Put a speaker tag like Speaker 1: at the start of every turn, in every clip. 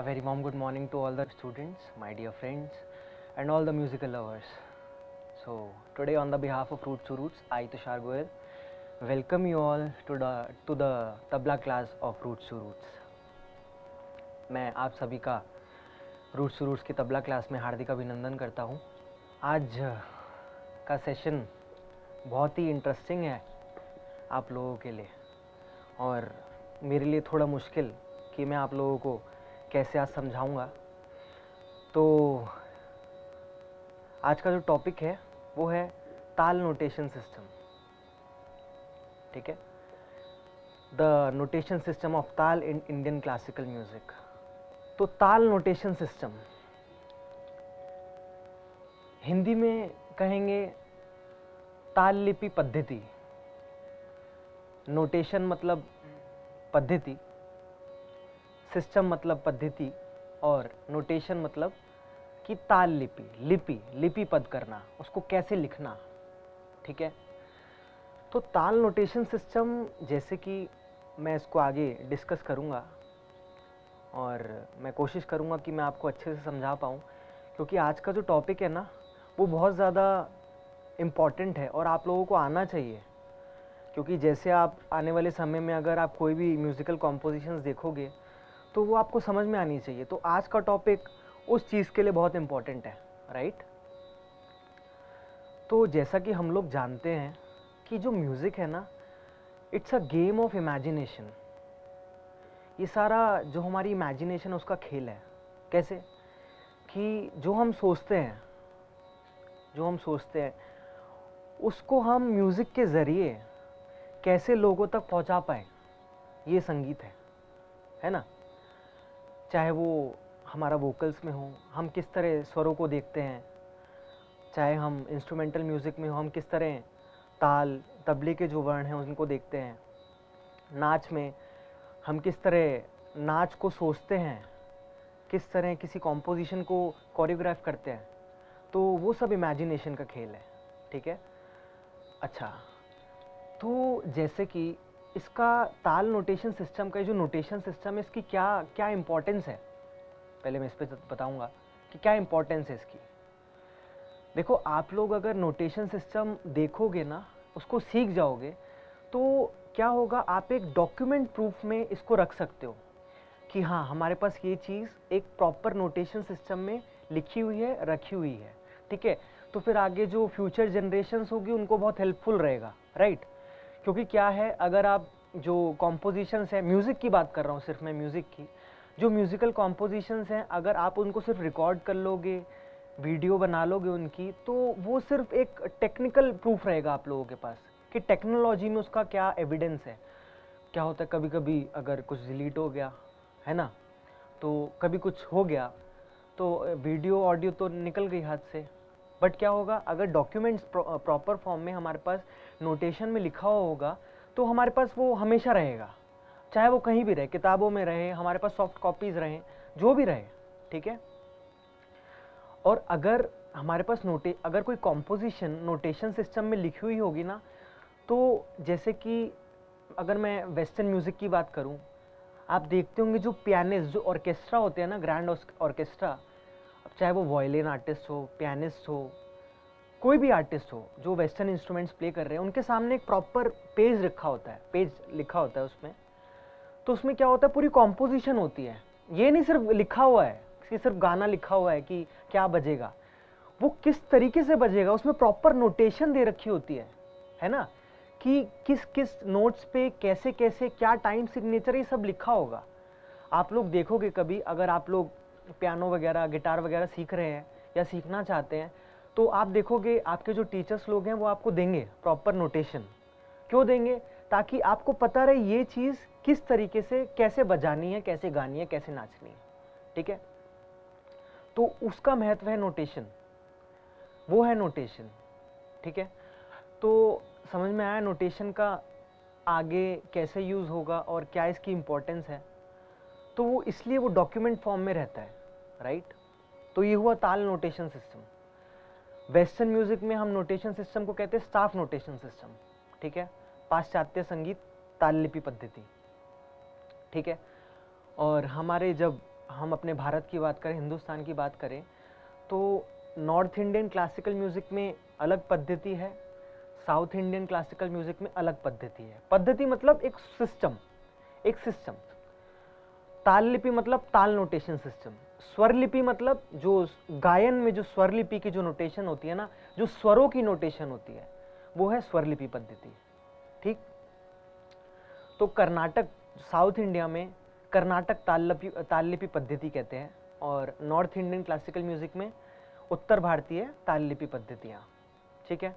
Speaker 1: A very warm good morning to all the students, my dear friends, and all the musical lovers. So, today on the behalf of Roots to Roots, I Tushar Goel welcome you all to the tabla class of Roots to Roots. मैं आप सभी का Roots to Roots की tabla class में हार्दिक अभिनंदन करता हूँ. आज का सेशन बहुत ही इंटरेस्टिंग है आप लोगों के लिए और मेरे लिए थोड़ा मुश्किल कि मैं आप लोगों को कैसे आज समझाऊंगा. तो आज का जो टॉपिक है वो है ताल नोटेशन सिस्टम. ठीक है, द नोटेशन सिस्टम ऑफ ताल इन इंडियन क्लासिकल म्यूजिक. तो ताल नोटेशन सिस्टम हिंदी में कहेंगे ताल लिपि पद्धति. नोटेशन मतलब पद्धति, सिस्टम मतलब पद्धति और नोटेशन मतलब कि ताल लिपि पद करना, उसको कैसे लिखना. ठीक है, तो ताल नोटेशन सिस्टम जैसे कि मैं इसको आगे डिस्कस करूँगा और मैं कोशिश करूँगा कि मैं आपको अच्छे से समझा पाऊँ, क्योंकि आज का जो टॉपिक है ना वो बहुत ज़्यादा इम्पॉर्टेंट है और आप लोगों को आना चाहिए. क्योंकि जैसे आप आने वाले समय में अगर आप कोई भी म्यूज़िकल कॉम्पोजिशंस देखोगे तो वो आपको समझ में आनी चाहिए. तो आज का टॉपिक उस चीज़ के लिए बहुत इम्पॉर्टेंट है, राइट. तो जैसा कि हम लोग जानते हैं कि जो म्यूज़िक है ना, it's a game of imagination. ये सारा जो हमारी इमेजिनेशन है उसका खेल है. कैसे कि जो हम सोचते हैं उसको हम म्यूज़िक के ज़रिए कैसे लोगों तक पहुंचा पाए, ये संगीत है ना. चाहे वो हमारा वोकल्स में हो, हम किस तरह स्वरों को देखते हैं, चाहे हम इंस्ट्रूमेंटल म्यूज़िक में हो, हम किस तरह ताल तबले के जो वर्ण हैं उनको देखते हैं. नाच में हम किस तरह नाच को सोचते हैं, किस तरह किसी कॉम्पोजिशन को कोरियोग्राफ करते हैं. तो वो सब इमेजिनेशन का खेल है. ठीक है, अच्छा. तो जैसे कि इसका ताल नोटेशन सिस्टम का जो नोटेशन सिस्टम है इसकी क्या इम्पोर्टेंस है, पहले मैं इस पर बताऊंगा कि क्या इम्पोर्टेंस है इसकी. देखो, आप लोग अगर नोटेशन सिस्टम देखोगे ना, उसको सीख जाओगे तो क्या होगा, आप एक डॉक्यूमेंट प्रूफ में इसको रख सकते हो कि हाँ, हमारे पास ये चीज़ एक प्रॉपर नोटेशन सिस्टम में लिखी हुई है, रखी हुई है. ठीक है, तो फिर आगे जो फ्यूचर जनरेशन्स होगी उनको बहुत हेल्पफुल रहेगा, राइट. क्योंकि क्या है, अगर आप जो कॉम्पोजिशंस हैं, म्यूज़िक की बात कर रहा हूँ सिर्फ मैं, म्यूज़िक की जो म्यूज़िकल कॉम्पोजिशंस हैं, अगर आप उनको सिर्फ रिकॉर्ड कर लोगे, वीडियो बना लोगे उनकी, तो वो सिर्फ एक टेक्निकल प्रूफ रहेगा आप लोगों के पास कि टेक्नोलॉजी में उसका क्या एविडेंस है. क्या होता है, कभी कभी अगर कुछ डिलीट हो गया है ना, तो कभी कुछ हो गया तो वीडियो ऑडियो तो निकल गई हाथ से. बट क्या होगा, अगर डॉक्यूमेंट्स प्रॉपर फॉर्म में हमारे पास नोटेशन में लिखा हुआ होगा तो हमारे पास वो हमेशा रहेगा, चाहे वो कहीं भी रहे, किताबों में रहे, हमारे पास सॉफ्ट कॉपीज़ रहें, जो भी रहे. ठीक है, और अगर हमारे पास अगर कोई कॉम्पोजिशन नोटेशन सिस्टम में लिखी हुई होगी ना, तो जैसे कि अगर मैं वेस्टर्न म्यूज़िक की बात करूं, आप देखते होंगे जो पियानिस्ट, जो ऑर्केस्ट्रा होते हैं ना, ग्रैंड ऑर्केस्ट्रा, चाहे वो वायलिन आर्टिस्ट हो, पियानिस्ट हो, कोई भी आर्टिस्ट हो जो वेस्टर्न इंस्ट्रूमेंट्स प्ले कर रहे हैं, उनके सामने एक प्रॉपर पेज लिखा होता है उसमें. तो उसमें क्या होता है, पूरी कॉम्पोजिशन होती है. ये नहीं सिर्फ लिखा हुआ है कि सिर्फ गाना लिखा हुआ है कि क्या बजेगा, वो किस तरीके से बजेगा, उसमें प्रॉपर नोटेशन दे रखी होती है ना, कि किस किस नोट्स पे कैसे कैसे क्या टाइम सिग्नेचर, ये सब लिखा होगा. आप लोग देखोगे कभी, अगर आप लोग पियानो वगैरह, गिटार वगैरह सीख रहे हैं या सीखना चाहते हैं, तो आप देखोगे आपके जो टीचर्स लोग हैं वो आपको देंगे प्रॉपर नोटेशन. क्यों देंगे, ताकि आपको पता रहे ये चीज़ किस तरीके से कैसे बजानी है, कैसे गानी है, कैसे नाचनी है. ठीक है, तो उसका महत्व है नोटेशन, वो है नोटेशन. ठीक है, तो समझ में आया नोटेशन का आगे कैसे यूज़ होगा और क्या इसकी इम्पोर्टेंस है. तो वो इसलिए वो डॉक्यूमेंट फॉर्म में रहता है, राइट. तो ये हुआ ताल नोटेशन सिस्टम. वेस्टर्न म्यूजिक में हम नोटेशन सिस्टम को कहते हैं स्टाफ नोटेशन सिस्टम. ठीक है, पाश्चात्य संगीत ताल लिपि पद्धति. ठीक है, और हमारे जब हम अपने भारत की बात करें, हिंदुस्तान की बात करें, तो नॉर्थ इंडियन क्लासिकल म्यूज़िक में अलग पद्धति है, साउथ इंडियन क्लासिकल म्यूज़िक में अलग पद्धति है। पद्धति मतलब एक सिस्टम, एक सिस्टम। ताल लिपि मतलब ताल नोटेशन सिस्टम। स्वर लिपि मतलब जो गायन में जो स्वर लिपि की जो नोटेशन होती है ना, जो स्वरों की नोटेशन होती है, वो है स्वर लिपि पद्धति। ठीक। तो कर्नाटक, साउथ इंडिया में कर्नाटक ताल लिपि पद्धति कहते हैं, और नॉर्थ इंडियन क्लासिकल म्यूजिक में उत्तर भारतीय ताल लिपि पद्धतियाँ। ठीक है।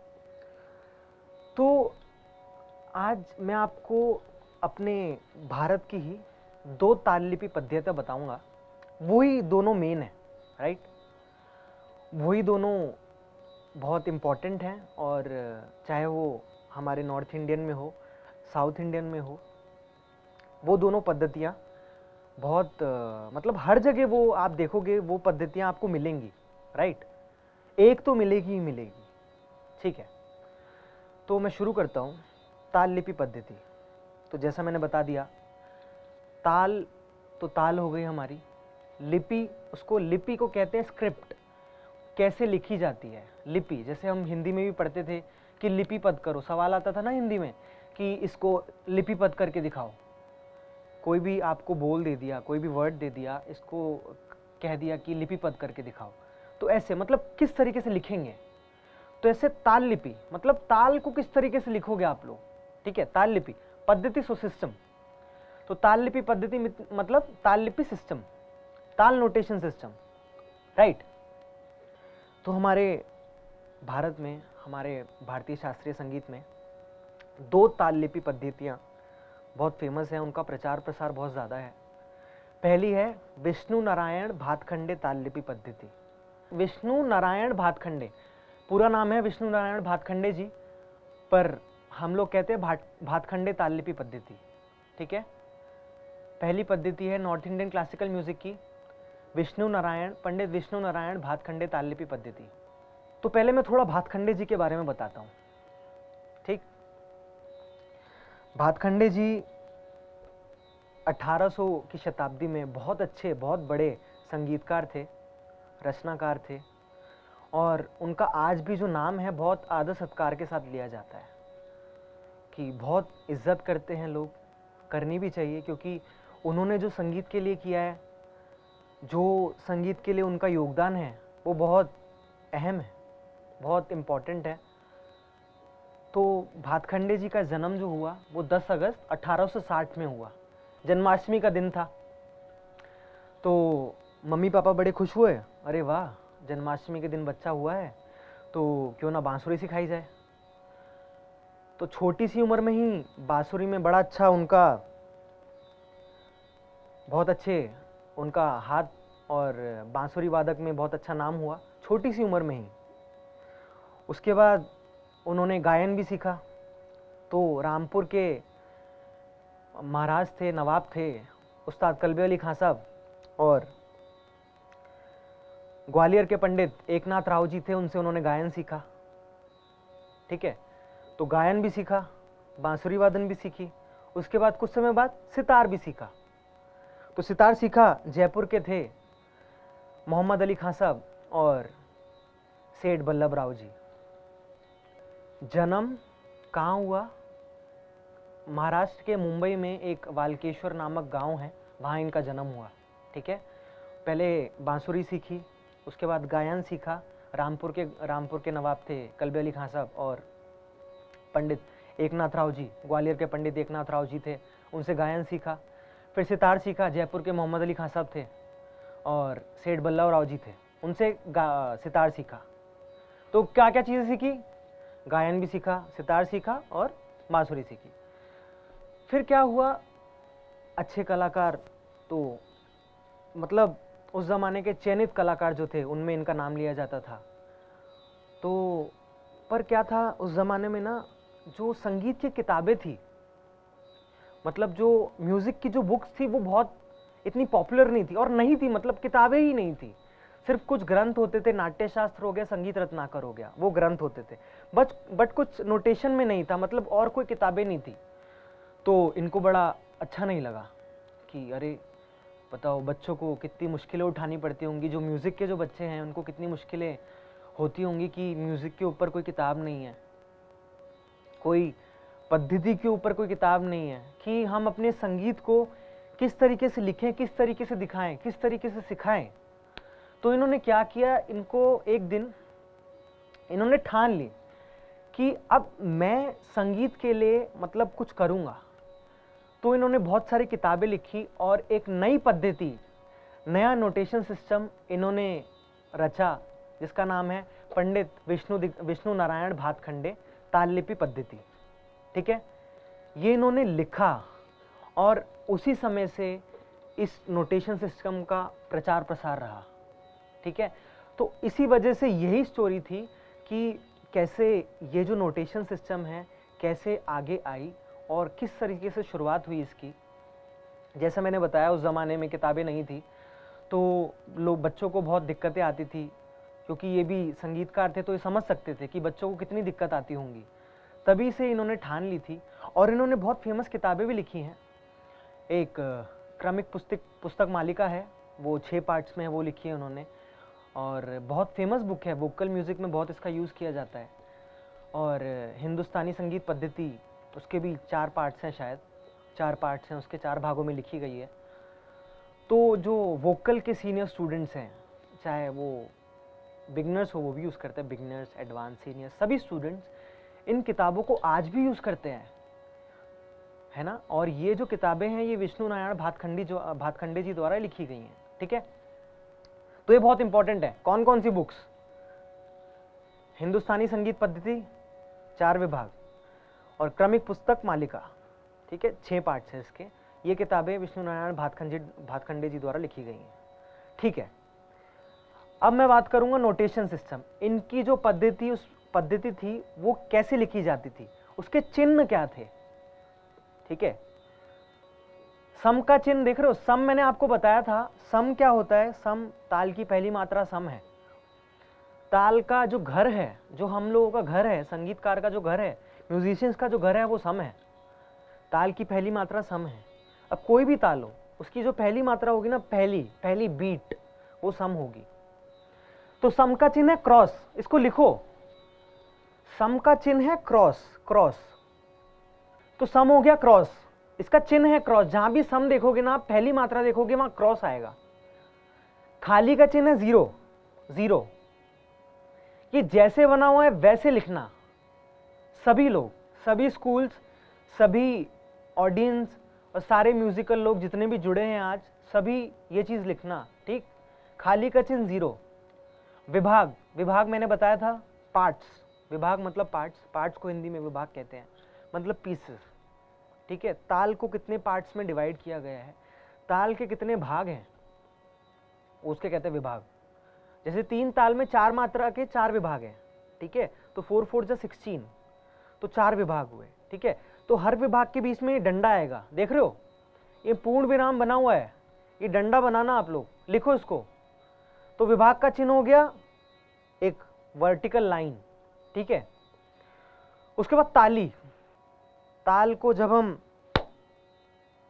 Speaker 1: तो आज मैं आपको अपने भारत की ही 2 ताल लिपि पद्धतियाँ बताऊंगा। वही दोनों मेन है, राइट। वही दोनों बहुत इम्पॉर्टेंट हैं, और चाहे वो हमारे नॉर्थ इंडियन में हो, साउथ इंडियन में हो, वो दोनों पद्धतियाँ बहुत मतलब हर जगह वो आप देखोगे वो पद्धतियाँ आपको मिलेंगी, राइट। एक तो मिलेगी ही मिलेगी। ठीक है। तो मैं शुरू करता हूँ ताल लिपि पद्धति। तो जैसा मैंने बता दिया, ताल तो ताल हो गई हमारी। लिपि, उसको लिपि को कहते हैं स्क्रिप्ट, कैसे लिखी जाती है लिपि। जैसे हम हिंदी में भी पढ़ते थे कि लिपिबद्ध करो, सवाल आता था ना हिंदी में कि इसको लिपिबद्ध करके दिखाओ। कोई भी आपको बोल दे दिया, कोई भी वर्ड दे दिया, इसको कह दिया कि लिपिबद्ध करके दिखाओ, तो ऐसे मतलब किस तरीके से लिखेंगे। तो ऐसे ताल लिपि मतलब ताल को किस तरीके से लिखोगे आप लोग। ठीक है। ताल लिपि पद्धति सो सिस्टम। तो ताल लिपि पद्धति मतलब ताल लिपि सिस्टम, ताल नोटेशन सिस्टम, राइट। तो हमारे भारत में, हमारे भारतीय शास्त्रीय संगीत में 2 ताल लिपि पद्धतियाँ बहुत फेमस हैं, उनका प्रचार प्रसार बहुत ज़्यादा है। पहली है विष्णु नारायण भातखंडे ताल लिपि पद्धति। विष्णु नारायण भातखंडे, पूरा नाम है विष्णु नारायण भातखंडे जी, पर हम लोग कहते हैं भातखंडे ताल लिपि पद्धति। ठीक है। पहली पद्धति है नॉर्थ इंडियन क्लासिकल म्यूजिक की, पंडित विष्णु नारायण भातखंडे ताल लिपि पद्धति। तो पहले मैं थोड़ा भातखंडे जी के बारे में बताता हूँ। ठीक। भातखंडे जी 1800 की शताब्दी में बहुत अच्छे, बहुत बड़े संगीतकार थे, रचनाकार थे, और उनका आज भी जो नाम है बहुत आदर सत्कार के साथ लिया जाता है, कि बहुत इज्जत करते हैं लोग, करनी भी चाहिए, क्योंकि उन्होंने जो संगीत के लिए किया है, जो संगीत के लिए उनका योगदान है, वो बहुत अहम है, बहुत इम्पोर्टेंट है। तो भातखंडे जी का जन्म जो हुआ वो 10 अगस्त 1860 में हुआ। जन्माष्टमी का दिन था। तो मम्मी पापा बड़े खुश हुए, अरे वाह, जन्माष्टमी के दिन बच्चा हुआ है, तो क्यों ना बांसुरी सिखाई जाए। तो छोटी सी उम्र में ही बांसुरी में बड़ा अच्छा उनका, बहुत अच्छे उनका हाथ, और बांसुरी वादक में बहुत अच्छा नाम हुआ छोटी सी उम्र में ही। उसके बाद उन्होंने गायन भी सीखा। तो रामपुर के महाराज थे, नवाब थे, उस्ताद कल्बे अली खां साहब, और ग्वालियर के पंडित एकनाथ राव जी थे, उनसे उन्होंने गायन सीखा। ठीक है। तो गायन भी सीखा, बांसुरी वादन भी सीखी। उसके बाद कुछ समय बाद सितार भी सीखा। तो सितार सीखा जयपुर के थे मोहम्मद अली खां साहब और सेठ बल्लभ राव जी। जन्म कहाँ हुआ? महाराष्ट्र के मुंबई में एक वाल्केश्वर नामक गांव है, वहाँ इनका जन्म हुआ। ठीक है। पहले बांसुरी सीखी, उसके बाद गायन सीखा। रामपुर के नवाब थे कल्बे अली खां साहब और पंडित एकनाथ राव जी, ग्वालियर के पंडित एकनाथ राव जी थे, उनसे गायन सीखा। फिर सितार सीखा, जयपुर के मोहम्मद अली खां साहब थे और सेठ बल्लभ राव जी थे, उनसे सितार सीखा। तो क्या क्या चीज़ें सीखी? गायन भी सीखा, सितार सीखा और बांसुरी सीखी। फिर क्या हुआ, अच्छे कलाकार, तो मतलब उस ज़माने के चयनित कलाकार जो थे उनमें इनका नाम लिया जाता था। तो पर क्या था उस ज़माने में ना, जो संगीत की किताबें थी, मतलब जो म्यूज़िक की जो बुक्स थी वो बहुत इतनी पॉपुलर नहीं थी, और नहीं थी मतलब किताबें ही नहीं थी। सिर्फ कुछ ग्रंथ होते थे, नाट्य शास्त्र हो गया, संगीत रत्नाकर हो गया, वो ग्रंथ होते थे बट कुछ नोटेशन में नहीं था, मतलब और कोई किताबें नहीं थी। तो इनको बड़ा अच्छा नहीं लगा कि अरे बताओ बच्चों को कितनी मुश्किलें उठानी पड़ती होंगी, जो म्यूज़िक के जो बच्चे हैं उनको कितनी मुश्किलें होती होंगी कि म्यूज़िक के ऊपर कोई किताब नहीं है, कोई पद्धति के ऊपर कोई किताब नहीं है कि हम अपने संगीत को किस तरीके से लिखें, किस तरीके से दिखाएं, किस तरीके से सिखाएं। तो इन्होंने क्या किया, इनको एक दिन इन्होंने ठान ली कि अब मैं संगीत के लिए मतलब कुछ करूँगा। तो इन्होंने बहुत सारी किताबें लिखी और एक नई पद्धति, नया नोटेशन सिस्टम इन्होंने रचा, जिसका नाम है पंडित विष्णु नारायण भातखंडे ताललिपि पद्धति। ठीक है, ये इन्होंने लिखा और उसी समय से इस नोटेशन सिस्टम का प्रचार प्रसार रहा। ठीक है, तो इसी वजह से यही स्टोरी थी कि कैसे ये जो नोटेशन सिस्टम है कैसे आगे आई और किस तरीके से शुरुआत हुई इसकी। जैसा मैंने बताया उस ज़माने में किताबें नहीं थी, तो लोग बच्चों को बहुत दिक्कतें आती थी, क्योंकि ये भी संगीतकार थे तो ये समझ सकते थे कि बच्चों को कितनी दिक्कत आती होंगी। तभी से इन्होंने ठान ली थी और इन्होंने बहुत फेमस किताबें भी लिखी हैं। एक क्रमिक पुस्तक मालिका है, वो 6 पार्ट्स में है, वो लिखी है उन्होंने और बहुत फेमस बुक है, वोकल म्यूज़िक में बहुत इसका यूज़ किया जाता है। और हिंदुस्तानी संगीत पद्धति, उसके भी 4 पार्ट्स हैं, शायद 4 पार्ट्स हैं, उसके 4 भागों में लिखी गई है। तो जो वोकल के सीनियर स्टूडेंट्स हैं, चाहे वो बिगनर्स हो वो भी यूज़ करते हैं, बिगनर्स, एडवांस, सीनियर, सभी स्टूडेंट्स इन किताबों को आज भी यूज़ करते हैं, है ना। और ये जो किताबें हैं ये विष्णु नारायण भातखंडे जी द्वारा लिखी गई हैं। ठीक है, तो ये बहुत इंपॉर्टेंट है। कौन कौन सी बुक्स? हिंदुस्तानी संगीत पद्धति 4 विभाग और क्रमिक पुस्तक मालिका, ठीक है, 6 पार्ट्स हैं इसके। ये किताबें विष्णु नारायण भातखंडे जी द्वारा लिखी गई हैं। ठीक है, अब मैं बात करूंगा नोटेशन सिस्टम। इनकी जो पद्धति थी वो कैसे लिखी जाती थी, उसके चिन्ह क्या थे। ठीक है, सम का चिन्ह देख रहे हो, सम मैंने आपको बताया था, सम क्या होता है, सम ताल की पहली मात्रा सम है। ताल का जो घर है, जो हम लोगों का घर है, संगीतकार का जो घर है, म्यूजिशियंस का जो घर है, वो सम है। ताल की पहली मात्रा सम है। अब कोई भी ताल हो, उसकी जो पहली मात्रा होगी ना, पहली बीट, वो सम होगी। तो सम का चिन्ह है क्रॉस, इसको लिखो, सम का चिन्ह है क्रॉस। तो सम हो गया क्रॉस, इसका चिन्ह है क्रॉस। जहां भी सम देखोगे ना, आप पहली मात्रा देखोगे वहां क्रॉस आएगा। खाली का चिन्ह है जीरो। ये जैसे बना हुआ है वैसे लिखना। सभी लोग, सभी स्कूल्स, सभी ऑडियंस और सारे म्यूजिकल लोग जितने भी जुड़े हैं आज, सभी ये चीज लिखना। ठीक, खाली का चिन्ह 0। विभाग मैंने बताया था, पार्ट्स। विभाग मतलब पार्ट्स को हिंदी में विभाग कहते हैं, मतलब पीसेस। ठीक है, ताल को कितने पार्ट्स में डिवाइड किया गया है, ताल के कितने भाग हैं, उसके कहते हैं विभाग। जैसे 3 ताल में 4 मात्रा के 4 विभाग हैं। ठीक है, तो 4 4 जा 16, तो 4 विभाग हुए। ठीक है, तो हर विभाग के बीच में डंडा आएगा, देख रहे हो, ये पूर्ण विराम बना हुआ है, ये डंडा बनाना आप लोग, लिखो इसको। तो विभाग का चिन्ह हो गया एक वर्टिकल लाइन। ठीक है, उसके बाद ताली। ताल को जब हम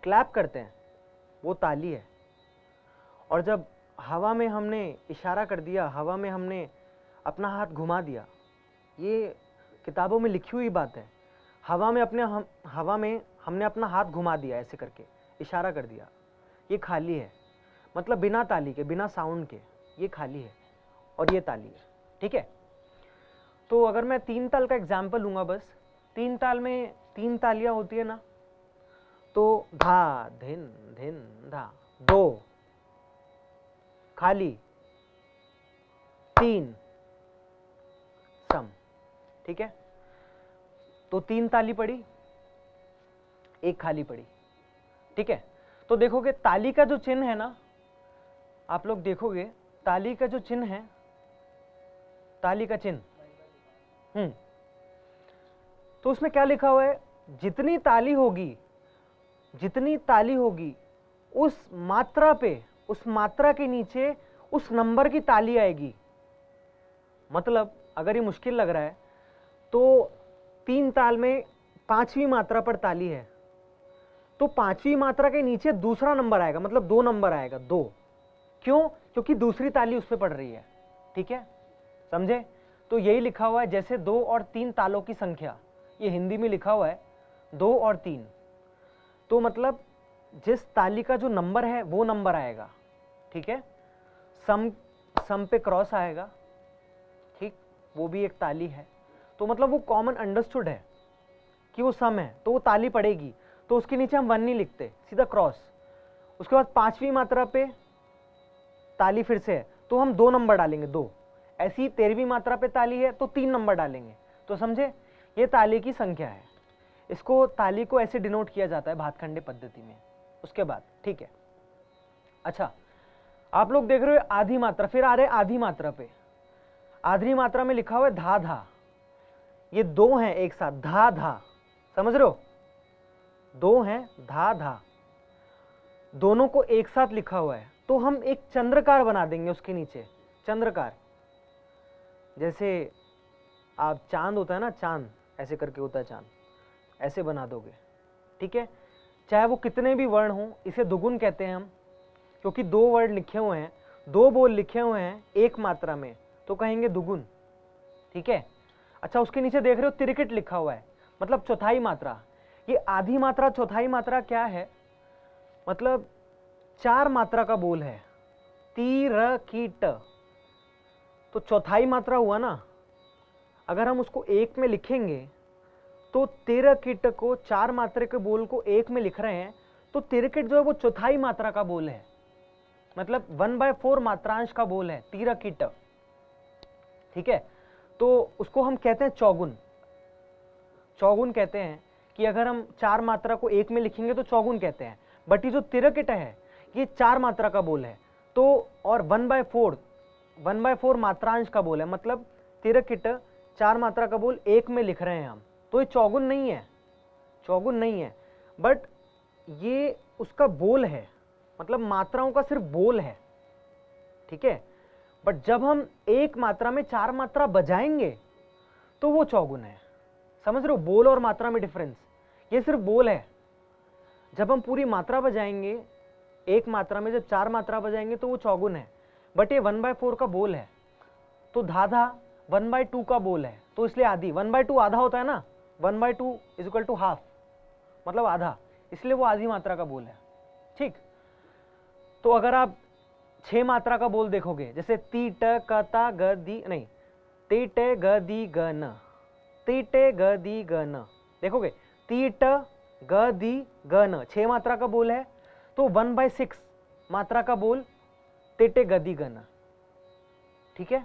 Speaker 1: क्लैप करते हैं वो ताली है। और जब हवा में हमने इशारा कर दिया, हवा में हमने अपना हाथ घुमा दिया, ये किताबों में लिखी हुई बात है। हवा में हमने अपना हाथ घुमा दिया, ऐसे करके इशारा कर दिया, ये खाली है। मतलब बिना ताली के, बिना साउंड के, ये खाली है और ये ताली है। ठीक है, तो अगर मैं 3 ताल का एग्जाम्पल लूंगा, बस 3 ताल में 3 तालियां होती है ना, तो धा धिन धिन धा, 2 खाली, 3 सम। ठीक है, तो 3 ताली पड़ी, 1 खाली पड़ी। ठीक है, तो देखोगे ताली का जो चिन्ह है ना, आप लोग देखोगे ताली का जो चिन्ह है, ताली का चिन्ह, तो उसमें क्या लिखा हुआ है, जितनी ताली होगी उस मात्रा पे, उस मात्रा के नीचे उस नंबर की ताली आएगी। मतलब अगर ये मुश्किल लग रहा है तो 3 ताल में 5वीं मात्रा पर ताली है, तो तो पांचवी मात्रा के नीचे दूसरा नंबर आएगा, मतलब 2 नंबर आएगा, 2। क्यों? क्योंकि दूसरी ताली उस पर पड़ रही है। ठीक है, समझे? तो यही लिखा हुआ है, जैसे 2 और 3 तालों की संख्या, ये हिंदी में लिखा हुआ है 2 और 3, तो मतलब जिस ताली का जो नंबर है वो नंबर आएगा। ठीक है, सम पे क्रॉस आएगा, ठीक, वो भी एक ताली है, तो मतलब वो कॉमन अंडरस्टूड है कि वो सम है, तो वो ताली पड़ेगी, तो उसके नीचे हम 1 नहीं लिखते, सीधा क्रॉस। उसके बाद पांचवी मात्रा पे ताली फिर से है, तो हम 2 नंबर डालेंगे, 2। ऐसी ही 13वीं मात्रा पे ताली है तो 3 नंबर डालेंगे। तो समझे, ये ताली की संख्या है। इसको, ताली को ऐसे डिनोट किया जाता है भातखंडे पद्धति में। उसके बाद ठीक है, अच्छा आप लोग देख रहे हो आधी मात्रा, फिर आ रहे आधी मात्रा पे। आधी मात्रा में लिखा हुआ है धा धा, ये 2 हैं एक साथ, धा धा, समझ रहे हो? 2 हैं, धा धा, दोनों को एक साथ लिखा हुआ है, तो हम एक चंद्रकार बना देंगे उसके नीचे, चंद्रकार। जैसे आप चांद होता है ना, चांद ऐसे करके होता है चांद, ऐसे बना दोगे। ठीक है, चाहे वो कितने भी वर्ण हो, इसे दुगुन कहते हैं हम, क्योंकि 2 वर्ड लिखे हुए हैं, 2 बोल लिखे हुए हैं एक मात्रा में, तो कहेंगे दुगुन। ठीक है, अच्छा उसके नीचे देख रहे हो तिरकिट लिखा हुआ है, मतलब चौथाई मात्रा। ये आधी मात्रा, चौथाई मात्रा क्या है? मतलब 4 मात्रा का बोल है, तिरकिट, तो चौथाई मात्रा हुआ ना। अगर हम उसको एक में लिखेंगे तो तिरकिट को, 4 मात्रा के बोल को एक में लिख रहे हैं, तो तिरकिट जो है वो चौथाई मात्रा का बोल है, मतलब 1/4 मात्रांश का बोल है तिरकिट। ठीक है, तो उसको हम कहते हैं चौगुन। चौगुन कहते हैं कि अगर हम 4 मात्रा को एक में लिखेंगे तो चौगुन कहते हैं। बट ये जो तिरकिट है ये 4 मात्रा का बोल है, तो और 1/4 मात्रांश का बोल है, मतलब तिरकिट 4 मात्रा का बोल एक में लिख रहे हैं हम, तो ये चौगुन नहीं है, चौगुन नहीं है, बट ये उसका बोल है, मतलब मात्राओं का सिर्फ बोल है। ठीक है, बट जब हम एक मात्रा में 4 मात्रा बजाएंगे तो वो चौगुन है। समझ रहे हो बोल और मात्रा में डिफरेंस? ये सिर्फ बोल है। जब हम पूरी मात्रा बजाएंगे, एक मात्रा में जब 4 मात्रा बजाएंगे तो वो चौगुन है, बट ये 1/4 का बोल है। तो धाधा 1/2 का बोल है, तो इसलिए आधी। 1/2 आधा होता है ना, 1/2 = हाफ, मतलब आधा, इसलिए वो आधी मात्रा का बोल है। ठीक, तो अगर आप 6 मात्रा का बोल देखोगे, जैसे ती ट क ता ग दी, नहीं, ती टे ग दी ग न, ती टे ग दी ग न, देखोगे ती ट ग दी ग न, 6 मात्रा का बोल है, तो 1/6 मात्रा का बोल ती टे ग दी ग न। ठीक है,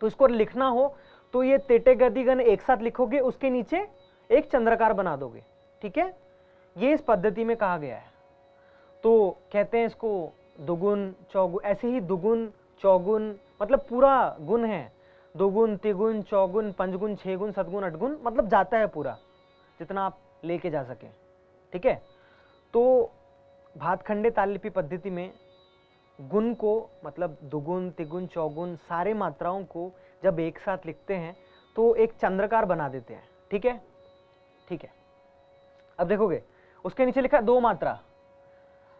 Speaker 1: तो इसको लिखना हो तो ये ती टे ग दी ग न एक साथ लिखोगे, उसके नीचे एक चंद्रकार बना दोगे। ठीक है, ये इस पद्धति में कहा गया है। तो कहते हैं इसको दुगुन, चौगुन, ऐसे ही दुगुन, चौगुन, मतलब पूरा गुण है, दुगुन, तिगुन, चौगुन, पंचगुन, 6 गुण, 7 गुण, 8 गुण, मतलब जाता है पूरा, जितना आप लेके जा सके। ठीक है, तो भातखंडे ताललिपि पद्धति में गुण को, मतलब दुगुन, तिगुन, चौगुन, सारे मात्राओं को जब एक साथ लिखते हैं तो एक चंद्रकार बना देते हैं। ठीक है, ठीक है, अब देखोगे उसके नीचे लिखा 2 मात्रा।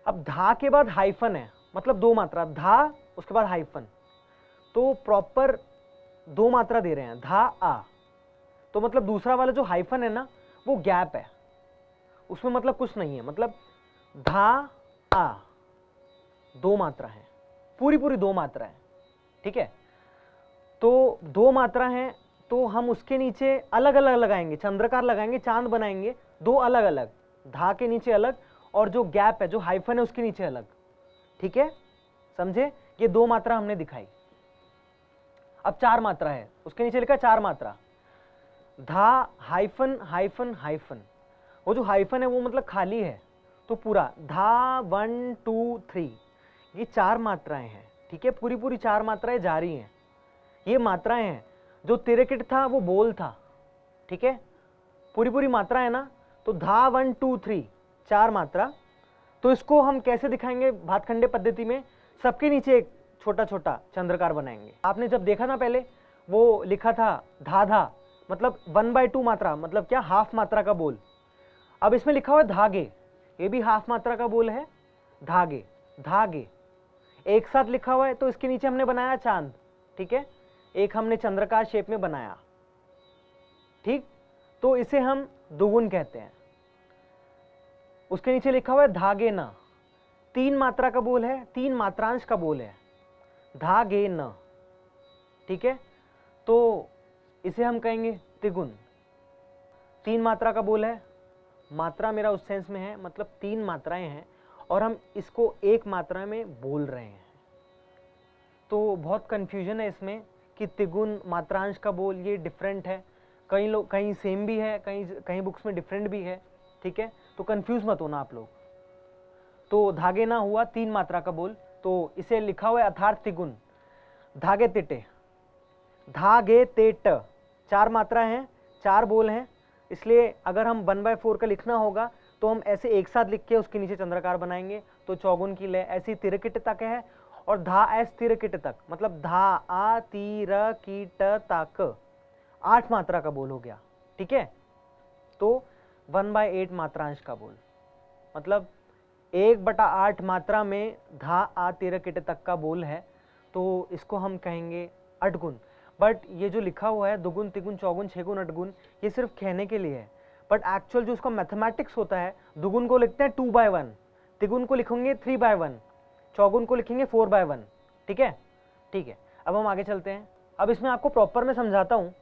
Speaker 1: अब धा के बाद हाइफन है, मतलब 2 मात्रा, धा उसके बाद हाइफन, तो प्रॉपर 2 मात्रा दे रहे हैं, धा आ, तो मतलब दूसरा वाला जो हाइफन है ना वो गैप है, उसमें मतलब कुछ नहीं है, मतलब धा आ 2 मात्रा है, पूरी 2 मात्रा है। ठीक है, तो 2 मात्रा है, तो हम उसके नीचे अलग अलग लगाएंगे, चंद्रकार लगाएंगे, चांद बनाएंगे, 2 अलग अलग, धा के नीचे अलग, और जो गैप है, जो हाइफन है, उसके नीचे अलग। ठीक है, समझे? ये 2 मात्रा हमने दिखाई। अब 4 मात्रा है, उसके नीचे लिखा 4 मात्रा, धा हाइफन हाइफन हाइफन, वो जो हाइफन है वो मतलब खाली है, तो पूरा धा 1 2 3, ये 4 मात्राएं हैं। ठीक है, पूरी 4 मात्राएं जारी हैं, ये मात्राएं हैं। जो तिरकिट था वो बोल था। ठीक है, पूरी मात्रा है ना, तो धा 1 2 3 4 मात्रा। तो इसको हम कैसे दिखाएंगे भातखंडे पद्धति में? सबके नीचे एक छोटा छोटा चंद्रकार बनाएंगे। आपने जब देखा ना पहले, वो लिखा था धा, मतलब 1/2 मात्रा, मतलब क्या, हाफ मात्रा का बोल। अब इसमें लिखा हुआ है धागे, ये भी हाफ मात्रा का बोल है, धागे, धागे एक साथ लिखा हुआ है तो इसके नीचे हमने बनाया चांद, ठीक है, एक हमने चंद्रकार शेप में बनाया, ठीक, तो इसे हम दुगुन कहते हैं। उसके नीचे लिखा हुआ है धागे न, 3 मात्रा का बोल है, 3 मात्रांश का बोल है, धागे न, ठीक है, तो इसे हम कहेंगे तिगुन। 3 मात्रा का बोल है, मात्रा मेरा उस सेंस में है मतलब 3 मात्राएं हैं और हम इसको एक मात्रा में बोल रहे हैं, तो बहुत कंफ्यूजन है इसमें कि तिगुन मात्रांश का बोल ये डिफरेंट है, कई लोग कहीं सेम भी है, कहीं बुक्स में डिफरेंट भी है, ठीक है, तो कंफ्यूज मत होना आप लोग। तो धागे ना हुआ 3 मात्रा का बोल, तो इसे लिखा हुआ है अर्थात तिगुन। धागे तिटे, धागे तेट 4 मात्रा हैं, 4 बोल हैं, इसलिए अगर हम 1/4 का लिखना होगा तो हम ऐसे एक साथ लिख के उसके नीचे चंद्रकार बनाएंगे, तो चौगुन की लय ऐसी तिरकिट तक है, और धा ऐस तिरकिट तक मतलब धा आ तीर कीट तक 8 मात्रा का बोल हो गया, ठीक है, तो 1/8 मात्रांश का बोल मतलब 1/8 मात्रा में धा आ तिरकिट तक का बोल है, तो इसको हम कहेंगे अटगुन। बट ये जो लिखा हुआ है दुगुन तिगुन चौगुन छेगुन अटगुन, ये सिर्फ कहने के लिए है, बट एक्चुअल जो उसका मैथमेटिक्स होता है, दुगुन को लिखते हैं 2/1, तिगुन को लिखेंगे 3/1, चौगुन को लिखेंगे 4/1, ठीक है, ठीक है। अब हम आगे चलते हैं। अब इसमें आपको प्रॉपर मैं समझाता हूँ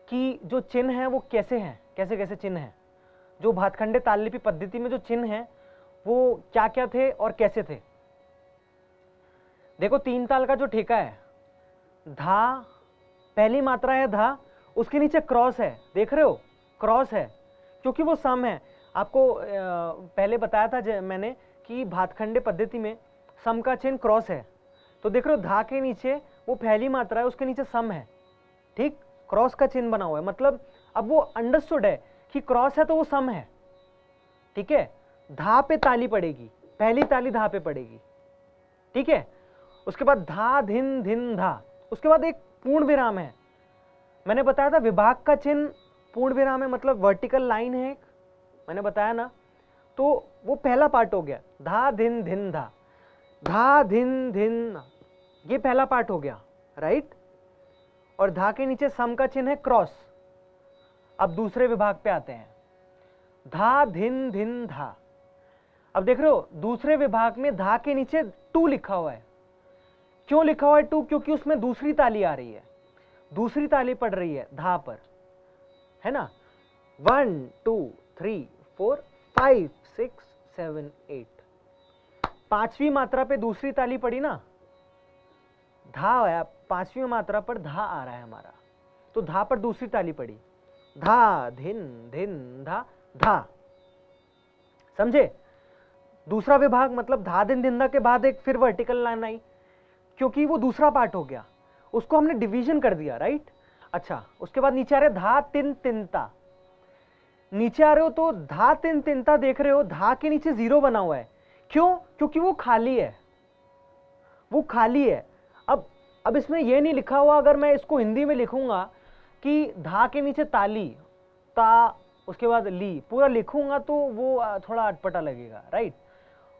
Speaker 1: कि जो चिन्ह है वो कैसे हैं, कैसे कैसे चिन्ह हैं, जो भातखंडे ताललिपि पद्धति में जो चिन्ह हैं वो क्या क्या थे और कैसे थे। देखो 3 ताल का जो ठेका है, धा पहली मात्रा है धा, उसके नीचे क्रॉस है, देख रहे हो क्रॉस है, क्योंकि वो सम है। आपको पहले बताया था मैंने कि भातखंडे पद्धति में सम का चिन्ह क्रॉस है, तो देख रहे हो धा के नीचे वो पहली मात्रा है, उसके नीचे सम है, ठीक, क्रॉस का चिन्ह बना हुआ है, मतलब अब वो अंडरस्टूड है कि क्रॉस है तो वो सम है, ठीक है। धा पे ताली पड़ेगी, पहली ताली धा पे पड़ेगी, ठीक है। उसके बाद धा धिन धिन धा, उसके बाद एक पूर्ण विराम है, मैंने बताया था विभाग का चिन्ह पूर्ण विराम है, मतलब वर्टिकल लाइन है एक, मैंने बताया ना, तो वो पहला पार्ट हो गया, धा धिन धिन धा, धा धिन धिन, ये पहला पार्ट हो गया, राइट। और धा के नीचे सम का चिन्ह है क्रॉस। अब दूसरे विभाग पे आते हैं, धा धिन धिन धा। अब देख रहे हो दूसरे विभाग में धा के नीचे 2 लिखा हुआ है, क्यों लिखा हुआ है 2, क्योंकि उसमें दूसरी ताली आ रही है, दूसरी ताली पड़ रही है धा पर, है ना। 1 2 3 4 5 6 7 8, 5वीं मात्रा पे दूसरी ताली पड़ी ना, धा आया, 5वीं मात्रा पर धा आ रहा है हमारा, तो धा पर दूसरी ताली पड़ी, धा धिन धिन धा धा, समझे। दूसरा विभाग मतलब धा धिन धिन धा के बाद एक फिर वर्टिकल लाइन आई, क्योंकि वो दूसरा पार्ट हो गया, उसको हमने डिवीजन कर दिया, राइट। अच्छा, उसके बाद नीचे आ रहे धा तिन तिनता, नीचे आ रहे हो तो धा तिन तिनता देख रहे हो, धा के नीचे 0 बना हुआ है, क्यों, क्योंकि वो खाली है, वो खाली है। अब इसमें ये नहीं लिखा हुआ, अगर मैं इसको हिंदी में लिखूंगा कि धा के नीचे ताली ता उसके बाद ली पूरा लिखूंगा तो वो थोड़ा अटपटा लगेगा, राइट।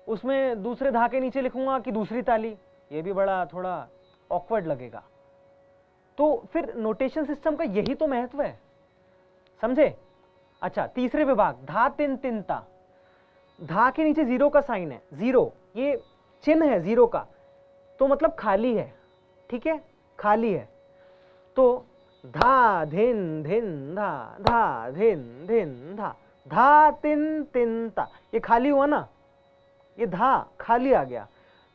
Speaker 1: उसमें दूसरे धा के नीचे लिखूंगा कि दूसरी ताली, ये भी बड़ा थोड़ा ऑकवर्ड लगेगा। तो फिर नोटेशन सिस्टम का यही तो महत्व है, समझे। अच्छा, तीसरे विभाग धा तिन तिनता, धा के नीचे 0 का साइन है, 0 ये चिन्ह है 0 का, तो मतलब खाली है, ठीक है, खाली है। तो धा धिन धिन धा, धा धिन धिन धा, धा तिन तिनता, ये खाली हुआ ना, ये धा खाली आ गया।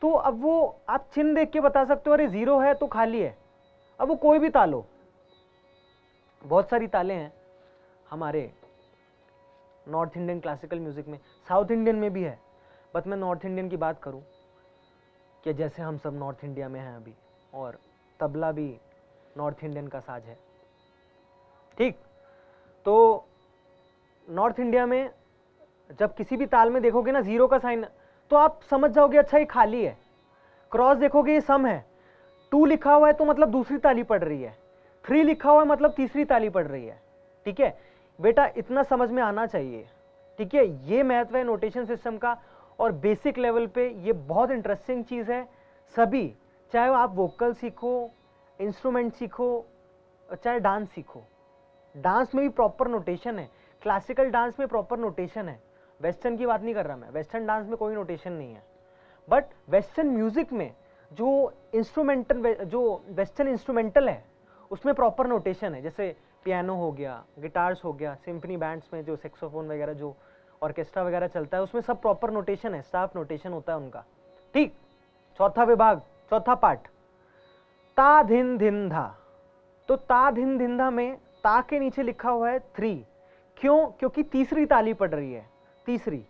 Speaker 1: तो अब वो आप चिन्ह देख के बता सकते हो अरे 0 है तो खाली है। अब वो कोई भी ताल हो, बहुत सारी तालें हैं हमारे नॉर्थ इंडियन क्लासिकल म्यूजिक में, साउथ इंडियन में भी है, बट मैं नॉर्थ इंडियन की बात करूं कि जैसे हम सब नॉर्थ इंडिया में हैं अभी, और तबला भी नॉर्थ इंडियन का साज है, ठीक। तो नॉर्थ इंडिया में जब किसी भी ताल में देखोगे ना 0 का साइन, तो आप समझ जाओगे अच्छा ये खाली है। क्रॉस देखोगे ये सम है, 2 लिखा हुआ है तो मतलब दूसरी ताली पड़ रही है, 3 लिखा हुआ है मतलब तीसरी ताली पड़ रही है, ठीक है बेटा, इतना समझ में आना चाहिए, ठीक है, ये महत्व है नोटेशन सिस्टम का। और बेसिक लेवल पे ये बहुत इंटरेस्टिंग चीज़ है। सभी, चाहे आप वोकल सीखो, इंस्ट्रूमेंट सीखो, चाहे डांस सीखो, डांस में भी प्रॉपर नोटेशन है। क्लासिकल डांस में प्रॉपर नोटेशन है, वेस्टर्न की बात नहीं कर रहा मैं, वेस्टर्न डांस में कोई नोटेशन नहीं है। बट वेस्टर्न म्यूजिक में जो वेस्टर्न इंस्ट्रूमेंटल है उसमें प्रॉपर नोटेशन है। जैसे पियानो हो गया, गिटार्स हो गया, सिम्फनी बैंड्स में जो सैक्सोफोन वगैरह, जो ऑर्केस्ट्रा वगैरह चलता है, उसमें सब प्रॉपर नोटेशन है, स्टाफ नोटेशन होता है उनका। ठीक, चौथा विभाग, चौथा पार्ट, ता धिन धिन धा। तो ता धिन धिन धा में ता के नीचे लिखा हुआ है 3। क्यों? क्योंकि तीसरी ताली पड़ रही है, तीसरी।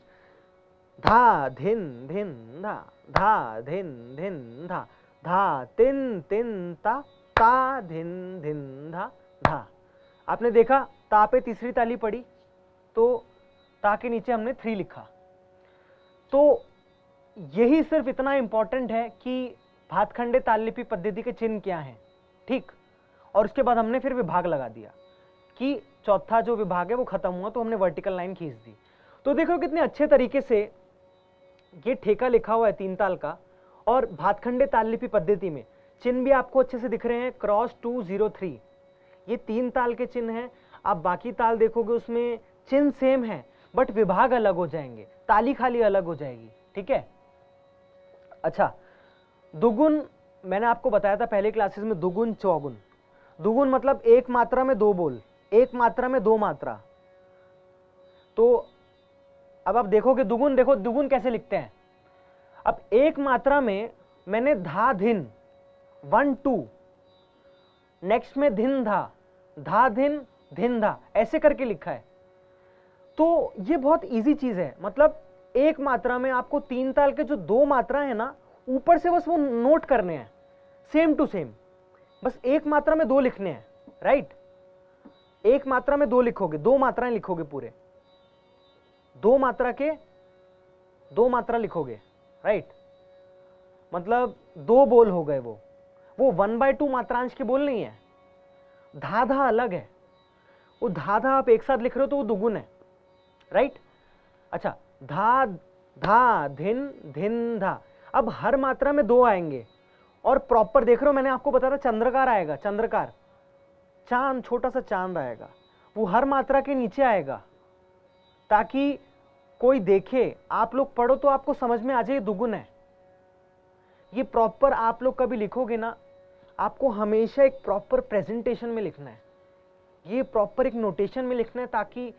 Speaker 1: धा धिन धिन धा, धा धिन धिन धा, धा तिन तिन ता धिन धिन धा धा। आपने देखा ता पे तीसरी ताली पड़ी तो ता के नीचे हमने 3 लिखा। तो यही सिर्फ इतना इंपॉर्टेंट है कि भातखंडे ताल लिपि पद्धति के चिन्ह क्या हैं। ठीक, और उसके बाद हमने फिर विभाग लगा दिया कि चौथा जो विभाग है वो खत्म हुआ तो हमने वर्टिकल लाइन खींच दी। तो देखो कितने अच्छे तरीके से ये ठेका लिखा हुआ है 3 ताल का, और भातखंडे ताल लिपि पद्धति में चिन्ह भी आपको अच्छे से दिख रहे हैं। क्रॉस 203 ये 3 ताल के चिन्ह हैं। आप बाकी ताल देखोगे उसमें चिन्ह सेम है बट विभाग अलग हो जाएंगे, ताली खाली अलग हो जाएगी। ठीक है, अच्छा, दुगुन मैंने आपको बताया था पहले क्लासेस में, दुगुन चौगुन। दुगुन मतलब एक मात्रा में 2 बोल, एक मात्रा में 2 मात्रा। तो अब आप देखोगे दुगुन, देखो दुगुन कैसे लिखते हैं। अब एक मात्रा में मैंने धा धिन 1 2, नेक्स्ट में धिन धा धिन धिन धा, ऐसे करके लिखा है। तो ये बहुत इजी चीज है, मतलब एक मात्रा में आपको 3 ताल के जो 2 मात्रा है ना, ऊपर से बस वो नोट करने हैं सेम टू सेम। बस एक मात्रा में 2 लिखने हैं, राइट। एक मात्रा में 2 लिखोगे, 2 मात्राएं लिखोगे पूरे, 2 मात्रा के 2 मात्रा लिखोगे, राइट। मतलब 2 बोल हो गए। वो 1/2 मात्रांश के बोल नहीं है। धा धा अलग है, वो धा धा आप एक साथ लिख रहे हो तो वो दुगुन है, राइट। अच्छा, धा धा धिन धिन धा। अब हर मात्रा में 2 आएंगे और प्रॉपर देख रहे हो, मैंने आपको बताया था चंद्रकार आएगा, चंद्रकार, चांद, छोटा सा चांद आएगा, वो हर मात्रा के नीचे आएगा ताकि कोई देखे, आप लोग पढ़ो तो आपको समझ में आ जाए दुगुन है। ये प्रॉपर आप लोग कभी लिखोगे ना, आपको हमेशा एक प्रॉपर प्रेजेंटेशन में लिखना है, ये प्रॉपर एक नोटेशन में लिखना है ताकि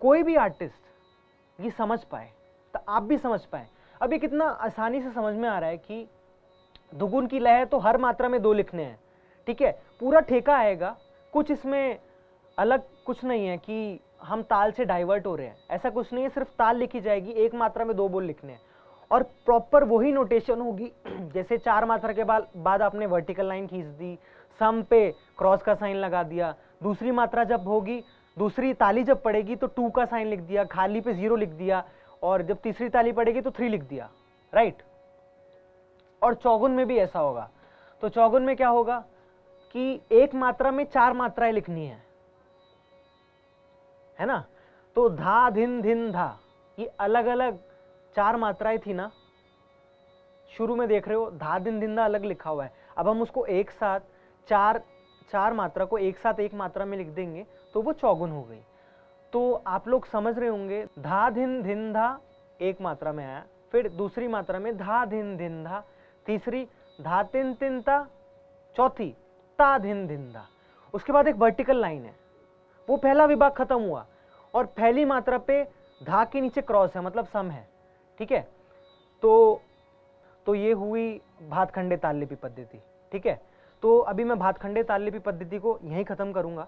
Speaker 1: कोई भी आर्टिस्ट ये समझ पाए, तो आप भी समझ पाए। अब ये कितना आसानी से समझ में आ रहा है कि दुगुन की लय है तो हर मात्रा में 2 लिखने हैं। ठीक है, पूरा ठेका आएगा, कुछ इसमें अलग कुछ नहीं है कि हम ताल से डाइवर्ट हो रहे हैं, ऐसा कुछ नहीं है। सिर्फ ताल लिखी जाएगी, एक मात्रा में 2 बोल लिखने हैं और प्रॉपर वही नोटेशन होगी। जैसे 4 मात्रा के बाद आपने वर्टिकल लाइन खींच दी, सम पे क्रॉस का साइन लगा दिया। दूसरी मात्रा जब होगी, दूसरी ताली जब पड़ेगी तो 2 का साइन लिख दिया, खाली पे 0 लिख दिया, और जब तीसरी ताली पड़ेगी तो 3 लिख दिया, राइट। और चौगुन में भी ऐसा होगा। तो चौगुन में क्या होगा कि एक मात्रा में 4 मात्राएं लिखनी है ना। तो धा धिन धिन धा, ये अलग अलग 4 मात्राएं थी ना, शुरू में देख रहे हो, धा धिन धिन धा अलग लिखा हुआ है। अब हम उसको एक साथ चार मात्रा को एक साथ एक मात्रा में लिख देंगे तो वो चौगुन हो गई। तो आप लोग समझ रहे होंगे, धा धिन धिन धा एक मात्रा में आया, फिर दूसरी मात्रा में धा धिन धिन धा, तीसरी धा तिन तिन ता, चौथी ता धिन धिन धा। उसके बाद एक वर्टिकल लाइन है, वो पहला विभाग खत्म हुआ और पहली मात्रा पे धा के नीचे क्रॉस है, मतलब सम है। ठीक है, तो ये हुई भातखंडे ताल लिपि पद्धति। ठीक है, तो अभी मैं भातखंडे ताल लिपि पद्धति को यहीं खत्म करूंगा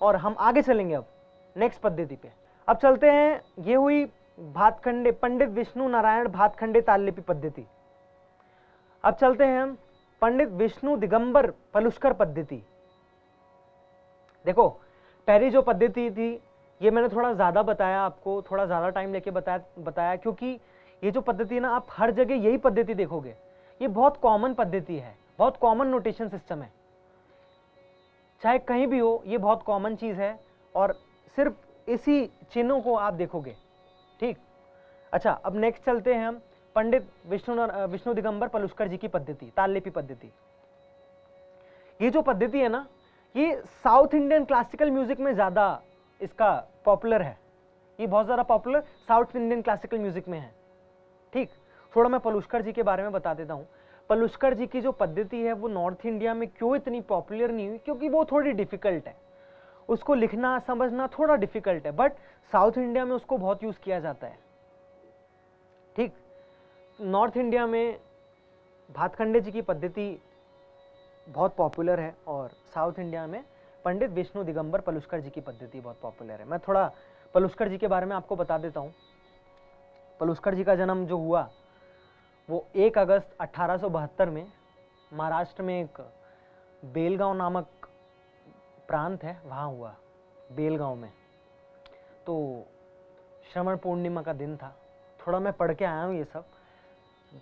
Speaker 1: और हम आगे चलेंगे अब नेक्स्ट पद्धति पे। अब चलते हैं, ये हुई भातखंडे, पंडित विष्णु नारायण भातखंडे ताल लिपि पद्धति। अब चलते हैं हम पंडित विष्णु दिगंबर पलुष्कर पद्धति। देखो, पहली जो पद्धति थी ये मैंने थोड़ा ज्यादा बताया आपको, थोड़ा ज्यादा टाइम लेके बताया क्योंकि ये जो पद्धति है ना, आप हर जगह यही पद्धति देखोगे। ये बहुत कॉमन पद्धति है, बहुत कॉमन नोटेशन सिस्टम है, चाहे कहीं भी हो, ये बहुत कॉमन चीज है और सिर्फ इसी चिन्हों को आप देखोगे। ठीक। अच्छा, अब नेक्स्ट चलते हैं हम पंडित विष्णु दिगंबर पलुस्कर जी की पद्धति, ताल लिपि पद्धति। ये जो पद्धति है ना, ये साउथ इंडियन क्लासिकल म्यूजिक में ज्यादा इसका पॉपुलर है, ये बहुत ज्यादा popular south Indian classical music में है। ठीक, थोड़ा मैं पलुस्कर जी के बारे में बता देता हूँ। पलुस्कर जी की जो पद्धति है वो नॉर्थ इंडिया में क्यों इतनी पॉपुलर नहीं हुई, क्योंकि वो थोड़ी डिफिकल्ट है, उसको लिखना समझना थोड़ा डिफिकल्ट है, बट साउथ इंडिया में उसको बहुत यूज किया जाता है। ठीक, नॉर्थ इंडिया में भातखंडे जी की पद्धति बहुत पॉपुलर है और साउथ इंडिया में पंडित विष्णु दिगंबर पलुस्कर जी की पद्धति बहुत पॉपुलर है। मैं थोड़ा पलुस्कर जी के बारे में आपको बता देता हूँ। पलुस्कर जी का जन्म जो हुआ वो 1 अगस्त 1872 में महाराष्ट्र में एक बेलगांव नामक प्रांत है, वहाँ हुआ, बेलगांव में। तो श्रवण पूर्णिमा का दिन था। थोड़ा मैं पढ़ के आया हूँ ये सब,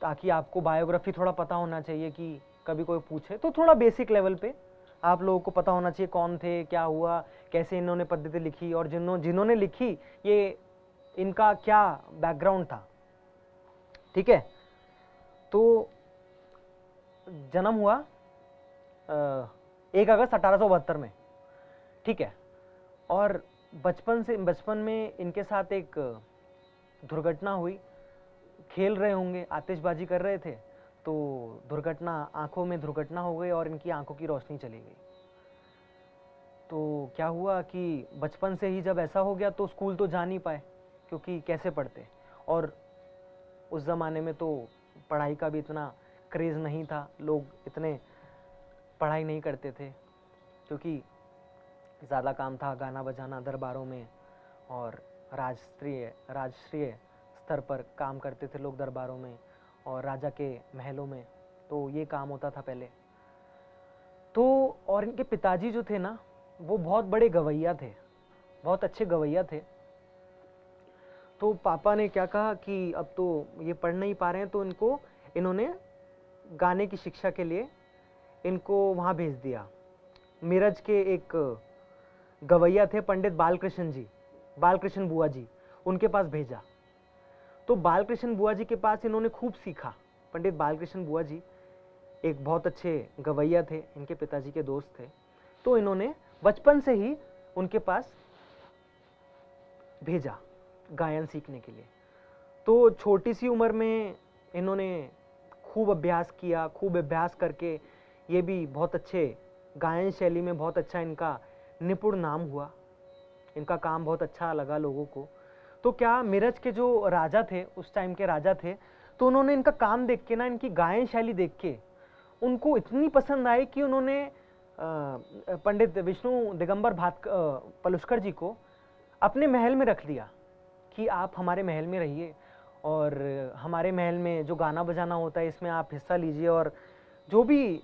Speaker 1: ताकि आपको बायोग्राफी थोड़ा पता होना चाहिए कि कभी कोई पूछे तो थोड़ा बेसिक लेवल पे आप लोगों को पता होना चाहिए कौन थे, क्या हुआ, कैसे इन्होंने पद्धति लिखी और जिन्होंने लिखी ये इनका क्या बैकग्राउंड था। ठीक है, तो जन्म हुआ 1 अगस्त 1872 में। ठीक है, और बचपन में इनके साथ एक दुर्घटना हुई। खेल रहे होंगे, आतिशबाजी कर रहे थे, तो आंखों में दुर्घटना हो गई और इनकी आंखों की रोशनी चली गई। तो क्या हुआ कि बचपन से ही जब ऐसा हो गया तो स्कूल तो जा नहीं पाए, क्योंकि कैसे पढ़ते, और उस ज़माने में तो पढ़ाई का भी इतना क्रेज़ नहीं था, लोग इतने पढ़ाई नहीं करते थे, क्योंकि ज़्यादा काम था गाना बजाना दरबारों में, और राजश्रीय स्तर पर काम करते थे लोग दरबारों में और राजा के महलों में, तो ये काम होता था पहले। तो और इनके पिताजी जो थे ना, वो बहुत बड़े गवैया थे, बहुत अच्छे गवैया थे। तो पापा ने क्या कहा कि अब तो ये पढ़ नहीं पा रहे हैं, तो इन्होंने गाने की शिक्षा के लिए इनको वहाँ भेज दिया। मिरज के एक गवैया थे पंडित बालकृष्ण बुआ जी, उनके पास भेजा। तो बालकृष्ण बुआ जी के पास इन्होंने खूब सीखा। पंडित बालकृष्ण बुआ जी एक बहुत अच्छे गवैया थे, इनके पिताजी के दोस्त थे, तो इन्होंने बचपन से ही उनके पास भेजा गायन सीखने के लिए। तो छोटी सी उम्र में इन्होंने खूब अभ्यास किया, खूब अभ्यास करके ये भी बहुत अच्छे गायन शैली में बहुत अच्छा इनका निपुण नाम हुआ, इनका काम बहुत अच्छा लगा लोगों को। तो क्या मिरज के जो राजा थे, उस टाइम के राजा थे, तो उन्होंने इनका काम देख के ना, इनकी गायन शैली देख के उनको इतनी पसंद आई कि उन्होंने पंडित विष्णु दिगंबर पलुस्कर जी को अपने महल में रख लिया कि आप हमारे महल में रहिए और हमारे महल में जो गाना बजाना होता है इसमें आप हिस्सा लीजिए, और जो भी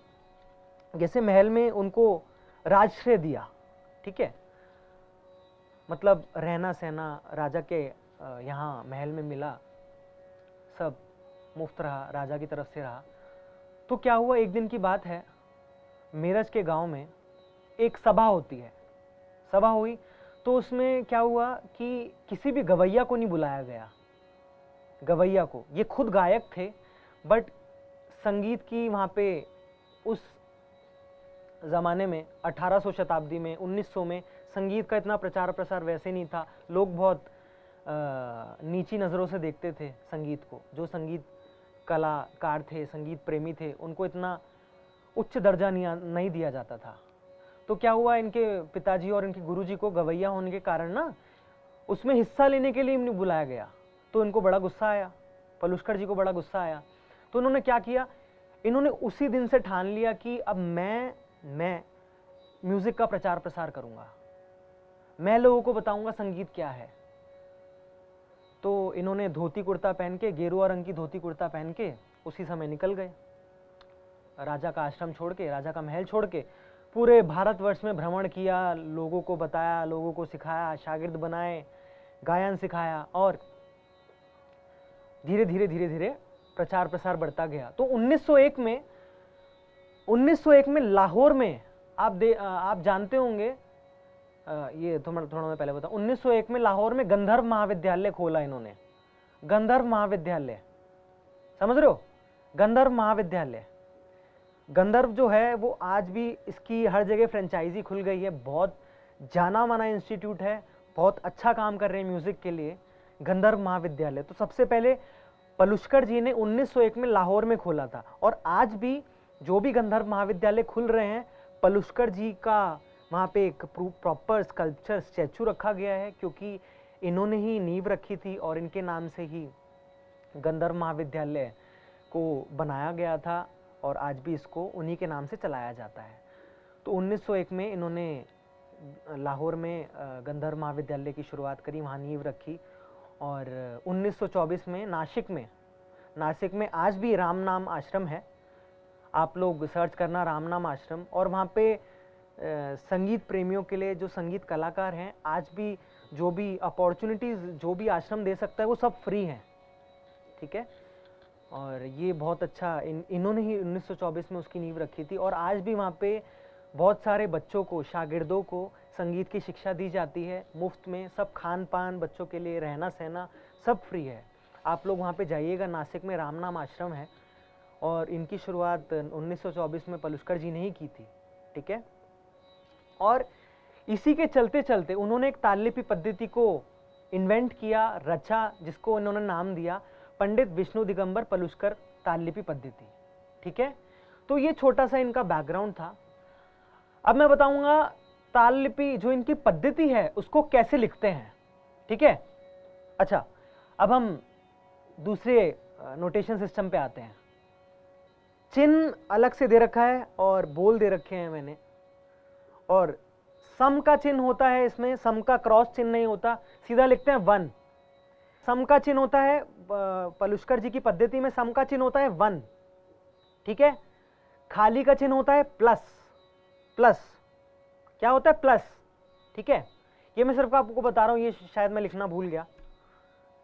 Speaker 1: जैसे महल में उनको राजश्रेय दिया। ठीक है, मतलब रहना सहना राजा के यहाँ महल में मिला, सब मुफ्त रहा, राजा की तरफ से रहा। तो क्या हुआ, एक दिन की बात है, मेरठ के गांव में एक सभा होती है। सभा हुई तो उसमें क्या हुआ कि किसी भी गवैया को नहीं बुलाया गया। गवैया को, ये खुद गायक थे, बट संगीत की वहाँ पे उस ज़माने में 1800 शताब्दी में 1900 में संगीत का इतना प्रचार प्रसार वैसे नहीं था। लोग बहुत नीची नज़रों से देखते थे संगीत को। जो संगीत कलाकार थे, संगीत प्रेमी थे, उनको इतना उच्च दर्जा नहीं दिया जाता था। तो क्या हुआ, इनके पिताजी और इनके गुरुजी को गवैया होने के कारण ना उसमें हिस्सा लेने के लिए नहीं बुलाया गया। तो इनको बड़ा गुस्सा आया, पलुस्कर जी को बड़ा गुस्सा आया। तो इन्होंने क्या किया, इन्होंने उसी दिन से ठान लिया कि अब मैं म्यूजिक का प्रचार प्रसार करूंगा, मैं लोगों को बताऊंगा संगीत क्या है। तो इन्होंने धोती कुर्ता पहन के, गेरुआ रंग की धोती कुर्ता पहन के उसी समय निकल गए। राजा का आश्रम छोड़ के, राजा का महल छोड़ के पूरे भारतवर्ष में भ्रमण किया, लोगों को बताया, लोगों को सिखाया, शागिर्द बनाए, गायन सिखाया, और धीरे धीरे धीरे धीरे प्रचार प्रसार बढ़ता गया। तो 1901 में लाहौर में आप जानते होंगे, ये थोड़ा मैं पहले बताऊं, 1901 में लाहौर में गंधर्व महाविद्यालय खोला इन्होंने। गंधर्व महाविद्यालय, समझ रहे हो, गंधर्व महाविद्यालय। गंधर्व जो है वो आज भी इसकी हर जगह फ्रेंचाइजी खुल गई है, बहुत जाना माना इंस्टीट्यूट है, बहुत अच्छा काम कर रहे हैं म्यूजिक के लिए, गंधर्व महाविद्यालय। तो सबसे पहले पलुष्कर जी ने 1901 में लाहौर में खोला था, और आज भी जो भी गंधर्व महाविद्यालय खुल रहे हैं, पलुष्कर जी का वहाँ पे एक प्रॉपर स्कल्पचर स्टैचू रखा गया है, क्योंकि इन्होंने ही नींव रखी थी और इनके नाम से ही गंधर्व महाविद्यालय को बनाया गया था, और आज भी इसको उन्हीं के नाम से चलाया जाता है। तो 1901 में इन्होंने लाहौर में गंधर्व महाविद्यालय की शुरुआत करी, वहाँ नींव रखी, और 1924 में नासिक में आज भी राम नाम आश्रम है, आप लोग सर्च करना राम नाम आश्रम, और वहाँ पे संगीत प्रेमियों के लिए जो संगीत कलाकार हैं, आज भी जो भी अपॉर्चुनिटीज़ जो भी आश्रम दे सकता है वो सब फ्री हैं, ठीक है। और ये बहुत अच्छा इन्होंने ही 1924 में उसकी नींव रखी थी, और आज भी वहाँ पे बहुत सारे बच्चों को, शागिर्दों को संगीत की शिक्षा दी जाती है मुफ्त में, सब खान पान बच्चों के लिए, रहना सहना सब फ्री है। आप लोग वहाँ पे जाइएगा, नासिक में राम नाम आश्रम है, और इनकी शुरुआत 1924 में पलुष्कर जी ने ही की थी, ठीक है। और इसी के चलते चलते उन्होंने एक ताल लिपि पद्धति को इन्वेंट किया, रचा, जिसको इन्होंने नाम दिया पंडित विष्णु दिगंबर पलुष्कर ताल लिपि पद्धति, ठीक है। तो ये छोटा सा इनका बैकग्राउंड था। अब मैं बताऊंगा ताल लिपि जो इनकी पद्धति है उसको कैसे लिखते हैं, ठीक है। अच्छा, अब हम दूसरे नोटेशन सिस्टम पे आते हैं। चिन्ह अलग से दे रखा है और बोल दे रखे हैं मैंने, और सम का चिन्ह होता है इसमें, सम का क्रॉस चिन्ह नहीं होता, सीधा लिखते हैं 1। सम का चिन्ह होता है पलुष्कर जी की पद्धति में, सम का चिन्ह होता है 1, ठीक है। खाली का चिन्ह होता है प्लस, क्या होता है प्लस, ठीक है। ये मैं सिर्फ आपको बता रहा हूं, ये शायद मैं लिखना भूल गया,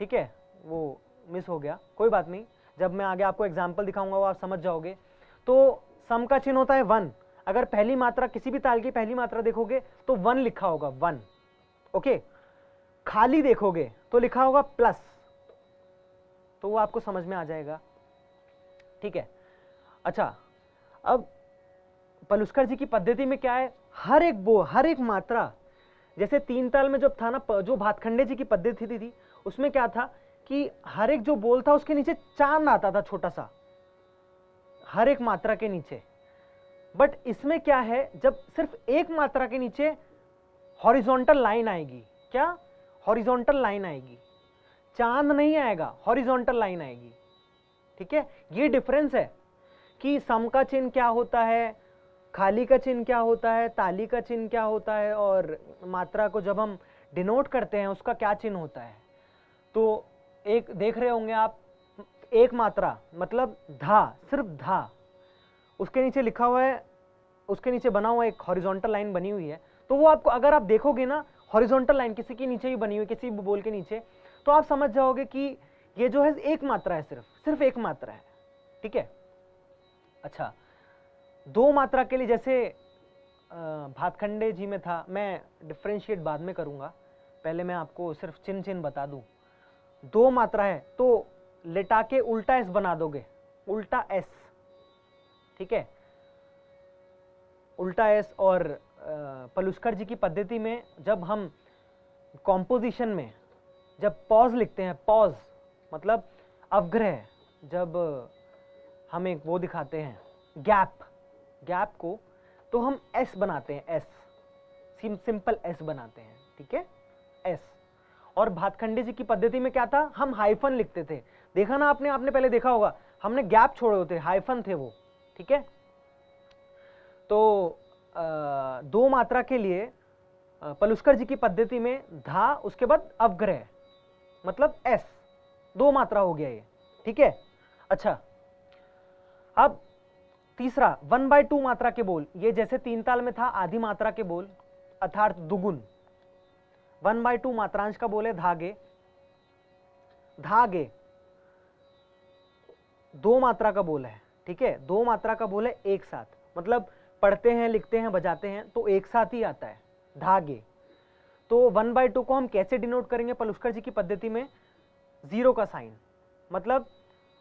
Speaker 1: ठीक है, वो मिस हो गया, कोई बात नहीं, जब मैं आगे आपको एग्जाम्पल दिखाऊंगा वो आप समझ जाओगे। तो सम का चिन्ह होता है 1, अगर पहली मात्रा, किसी भी ताल की पहली मात्रा देखोगे तो 1 लिखा होगा, 1, ओके। खाली देखोगे तो लिखा होगा प्लस, तो वो आपको समझ में आ जाएगा, ठीक है। अच्छा, अब पलुष्कर जी की पद्धति में क्या है, हर एक मात्रा, जैसे 3 ताल में जब था ना, जो भातखंडे जी की पद्धति थी उसमें क्या था कि हर एक जो बोल था उसके नीचे चांद आता था छोटा सा, हर एक मात्रा के नीचे। बट इसमें क्या है, जब सिर्फ एक मात्रा के नीचे हॉरिजॉन्टल लाइन आएगी, क्या हॉरिजॉन्टल लाइन आएगी, चांद नहीं आएगा, हॉरिजॉन्टल लाइन आएगी, ठीक है। ये डिफरेंस है कि सम का चिन्ह क्या होता है, खाली का चिन्ह क्या होता है, ताली का चिन्ह क्या होता है, और मात्रा को जब हम डिनोट करते हैं उसका क्या चिन्ह होता है। तो एक देख रहे होंगे आप, एक मात्रा मतलब धा, सिर्फ धा, उसके नीचे लिखा हुआ है, उसके नीचे बना हुआ एक हॉरिजॉन्टल लाइन बनी हुई है, तो वो आपको, अगर आप देखोगे ना हॉरिजॉन्टल लाइन किसी के नीचे भी बनी हुई, किसी भी बोल के नीचे, तो आप समझ जाओगे कि ये जो है एक मात्रा है, सिर्फ एक मात्रा है, ठीक है। अच्छा, 2 मात्रा के लिए जैसे भातखंडे जी में था, मैं डिफ्रेंशिएट बाद में करूंगा, पहले मैं आपको सिर्फ चिन्ह बता दूं। 2 मात्रा है तो लेटा के उल्टा एस बना दोगे, उल्टा एस, ठीक है, उल्टा एस। और पलुष्कर जी की पद्धति में जब हम कॉम्पोजिशन में जब पॉज लिखते हैं, पॉज मतलब अवग्रह, जब हम एक वो दिखाते हैं गैप को, तो हम एस बनाते हैं, एस, सिंपल एस बनाते हैं, ठीक है, एस। और भातखंडे जी की पद्धति में क्या था, हम हाइफन लिखते थे, देखा ना आपने पहले देखा होगा, हमने गैप छोड़े होते, हाइफन थे वो, ठीक है। तो 2 मात्रा के लिए पलुष्कर जी की पद्धति में धा, उसके बाद अवग्रह मतलब एस, 2 मात्रा हो गया ये, ठीक है। अच्छा, अब तीसरा 1/2 मात्रा के बोल, ये जैसे 3 ताल में था आधी मात्रा के बोल अर्थात दुगुन, 1/2 मात्रांश का बोल है धागे, 2 मात्रा का बोल है, ठीक है, 2 मात्रा का बोल है एक साथ, मतलब पढ़ते हैं, लिखते हैं, बजाते हैं तो एक साथ ही आता है धागे। तो 1/2 को हम कैसे डिनोट करेंगे पलुष्कर जी की पद्धति में, जीरो का साइन। मतलब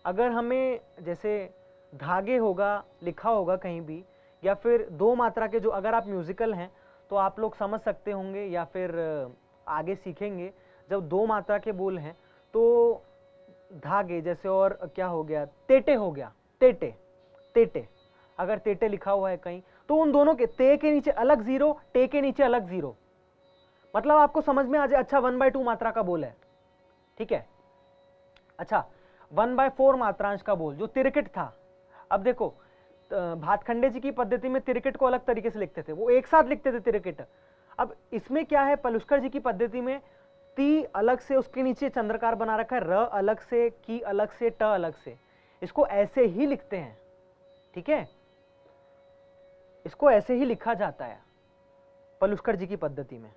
Speaker 1: अगर हमें जैसे धागे होगा लिखा होगा कहीं भी, या फिर दो मात्रा के, जो अगर आप म्यूजिकल हैं तो आप लोग समझ सकते होंगे या फिर आगे सीखेंगे, जब दो मात्रा के बोल हैं तो धागे जैसे, और क्या हो गया, तेटे हो गया, तेटे तेटे, अगर तेटे लिखा हुआ है कहीं तो उन दोनों के ते के नीचे अलग जीरो, टे के नीचे अलग जीरो, मतलब आपको समझ में आ जाए अच्छा 1/2 मात्रा का बोल है, ठीक है। अच्छा 1/4 मात्रांश का बोल जो तिरकिट था, अब देखो भातखंडे जी की पद्धति में तिरकिट को अलग तरीके से लिखते थे, वो एक साथ लिखते थे तिरकिट। अब इसमें क्या है, पलुस्कर जी की पद्धति में ती अलग से, उसके नीचे चंद्रकार बना रखा है, र अलग से, की अलग से, ट अलग से, इसको ऐसे ही लिखते हैं, ठीक है, इसको ऐसे ही लिखा जाता है पलुस्कर जी की पद्धति में।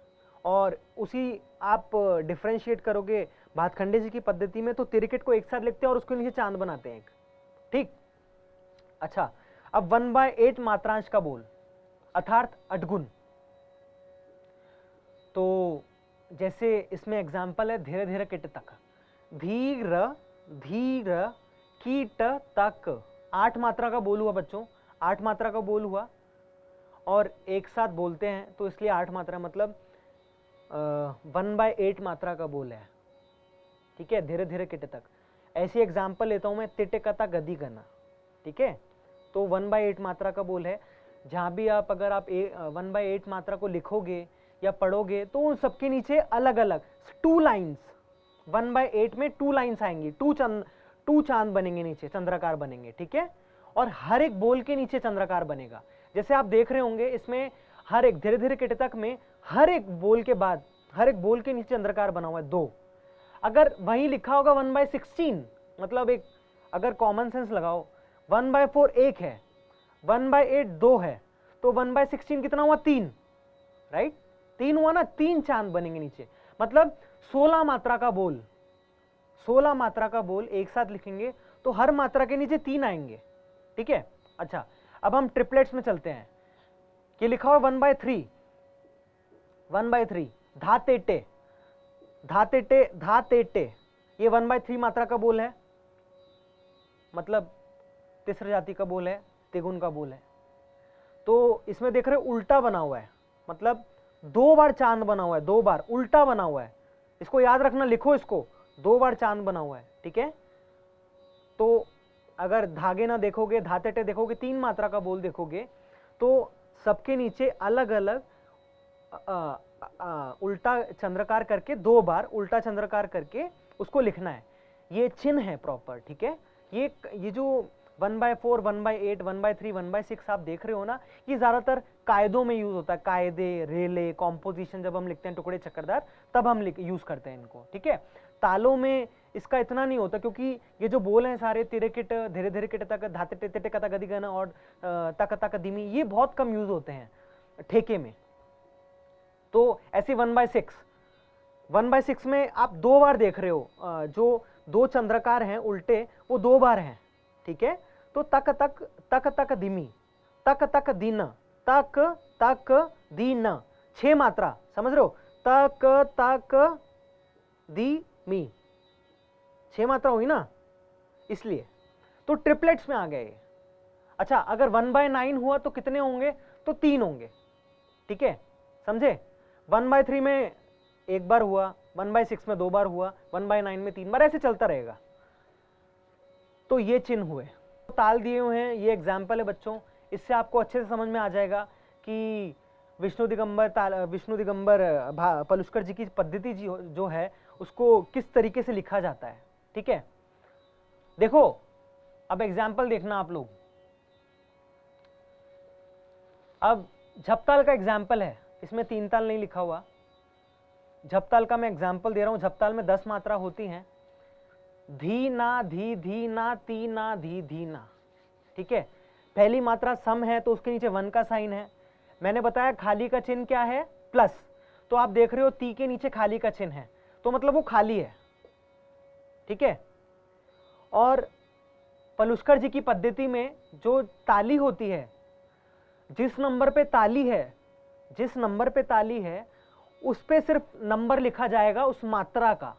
Speaker 1: और उसी आप डिफरेंशिएट करोगे भातखंडे जी की पद्धति में तो तिरकिट को एक साथ लिखते हैं और उसके नीचे चांद बनाते हैं एक, ठीक। अच्छा अब 1/8 मात्रांश का बोल अर्थात अठगुन, तो जैसे इसमें एग्जाम्पल है धीरे धीरे किट तक, धीर धीर कीट तक, 8 मात्रा का बोल हुआ बच्चों, 8 मात्रा का बोल हुआ और एक साथ बोलते हैं तो इसलिए 8 मात्रा, मतलब 1/8 मात्रा का बोल है, ठीक है, धीरे धीरे किट तक। ऐसी एग्जाम्पल लेता हूं मैं, तिट कथा गदी गना, ठीक है, तो 1/8 मात्रा का बोल है। जहां भी आप अगर आप 1/8 मात्रा को लिखोगे या पढ़ोगे तो उन सबके नीचे अलग अलग 2 लाइन्स, 1/8 में 2 लाइन्स आएंगी, 2 चांद बनेंगे नीचे, चंद्राकार बनेंगे, ठीक है, और हर एक बोल के नीचे चंद्राकार बनेगा। जैसे आप देख रहे होंगे इसमें हर एक धीरे धीरे किट तक में हर एक बोल के बाद हर एक बोल के नीचे चंद्राकार बना हुआ है 2। अगर वहीं लिखा होगा 1/16, मतलब एक अगर कॉमन सेंस लगाओ, 1/4 1 है, 1/8 2 है, तो 1/16 कितना हुआ 3, राइट, 3 हुआ ना, 3 चांद बनेंगे नीचे, मतलब 16 मात्रा का बोल, 16 मात्रा का बोल एक साथ लिखेंगे तो हर मात्रा के नीचे 3 आएंगे, ठीक है। अच्छा अब हम ट्रिपलेट्स में चलते हैं, कि लिखा हुआ 1/3, 1/3 धातेटे, धातेटे धातेटे, ये 1/3 मात्रा का बोल है, मतलब तीसरी जाति का बोल है, तिगुन का बोल है। तो इसमें देख रहे हो उल्टा बना हुआ है, मतलब 2 बार चांद बना हुआ है, 2 बार उल्टा बना हुआ है, इसको याद रखना, लिखो इसको, 2 बार चांद बना हुआ है, ठीक है। तो अगर धागे ना देखोगे, धातेटे देखोगे, 3 मात्रा का बोल देखोगे तो सबके नीचे अलग अलग उल्टा चंद्रकार करके, 2 बार उल्टा चंद्रकार करके उसको लिखना है, ये चिन्ह है प्रॉपर, ठीक है। ये जो 1/4 1/8 1/3 1/6 आप देख रहे हो ना, ये ज्यादातर कायदों में यूज होता है, कायदे, रेले, कॉम्पोजिशन, जब हम लिखते हैं टुकड़े चक्करदार तब हम यूज करते हैं इनको, ठीक है। तालों में इसका इतना नहीं होता, क्योंकि ये जो बोल हैं सारे तिरकिट, धीरे धीरे किट तक, धाते टेटे कथा गदी गना और तक तक दिमी, ये बहुत कम यूज होते हैं ठेके में। तो ऐसे 1/6 में आप 2 बार देख रहे हो, जो 2 चंद्रकार हैं उल्टे वो 2 बार हैं, ठीक है। तो तक तक दिमी, तक तक दिन, तक तक दीन, 6 मात्रा, समझ रहे हो, तक तक दी मी, 6 मात्रा हुई ना, इसलिए तो ट्रिपलेट्स में आ गए। अच्छा अगर 1/9 हुआ तो कितने होंगे, तो 3 होंगे, ठीक है, समझे। 1/3 में 1 बार हुआ, 1/6 में 2 बार हुआ, 1/9 में 3 बार, ऐसे चलता रहेगा। तो ये चिन्ह हुए, ताल दिए हुए हैं, ये एग्जाम्पल है बच्चों, इससे आपको अच्छे से समझ में आ जाएगा कि विष्णु दिगंबर पलुस्कर जी की पद्धति जो है उसको किस तरीके से लिखा जाता है, ठीक है। देखो अब एग्जाम्पल देखना आप लोग, अब झपताल का एग्जाम्पल है, इसमें 3 ताल नहीं लिखा हुआ, झपताल का मैं एग्जाम्पल दे रहा हूं। झपताल में 10 मात्रा होती हैं, धी ना धी ना ती ना धी ना, ठीक है। पहली मात्रा सम है तो उसके नीचे 1 का साइन है, मैंने बताया खाली का चिन्ह क्या है, प्लस, तो आप देख रहे हो ती के नीचे खाली का चिन्ह है, तो मतलब वो खाली है, ठीक है। और पलुस्कर जी की पद्धति में जो ताली होती है, जिस नंबर पे ताली है उस पे सिर्फ नंबर लिखा जाएगा उस मात्रा का,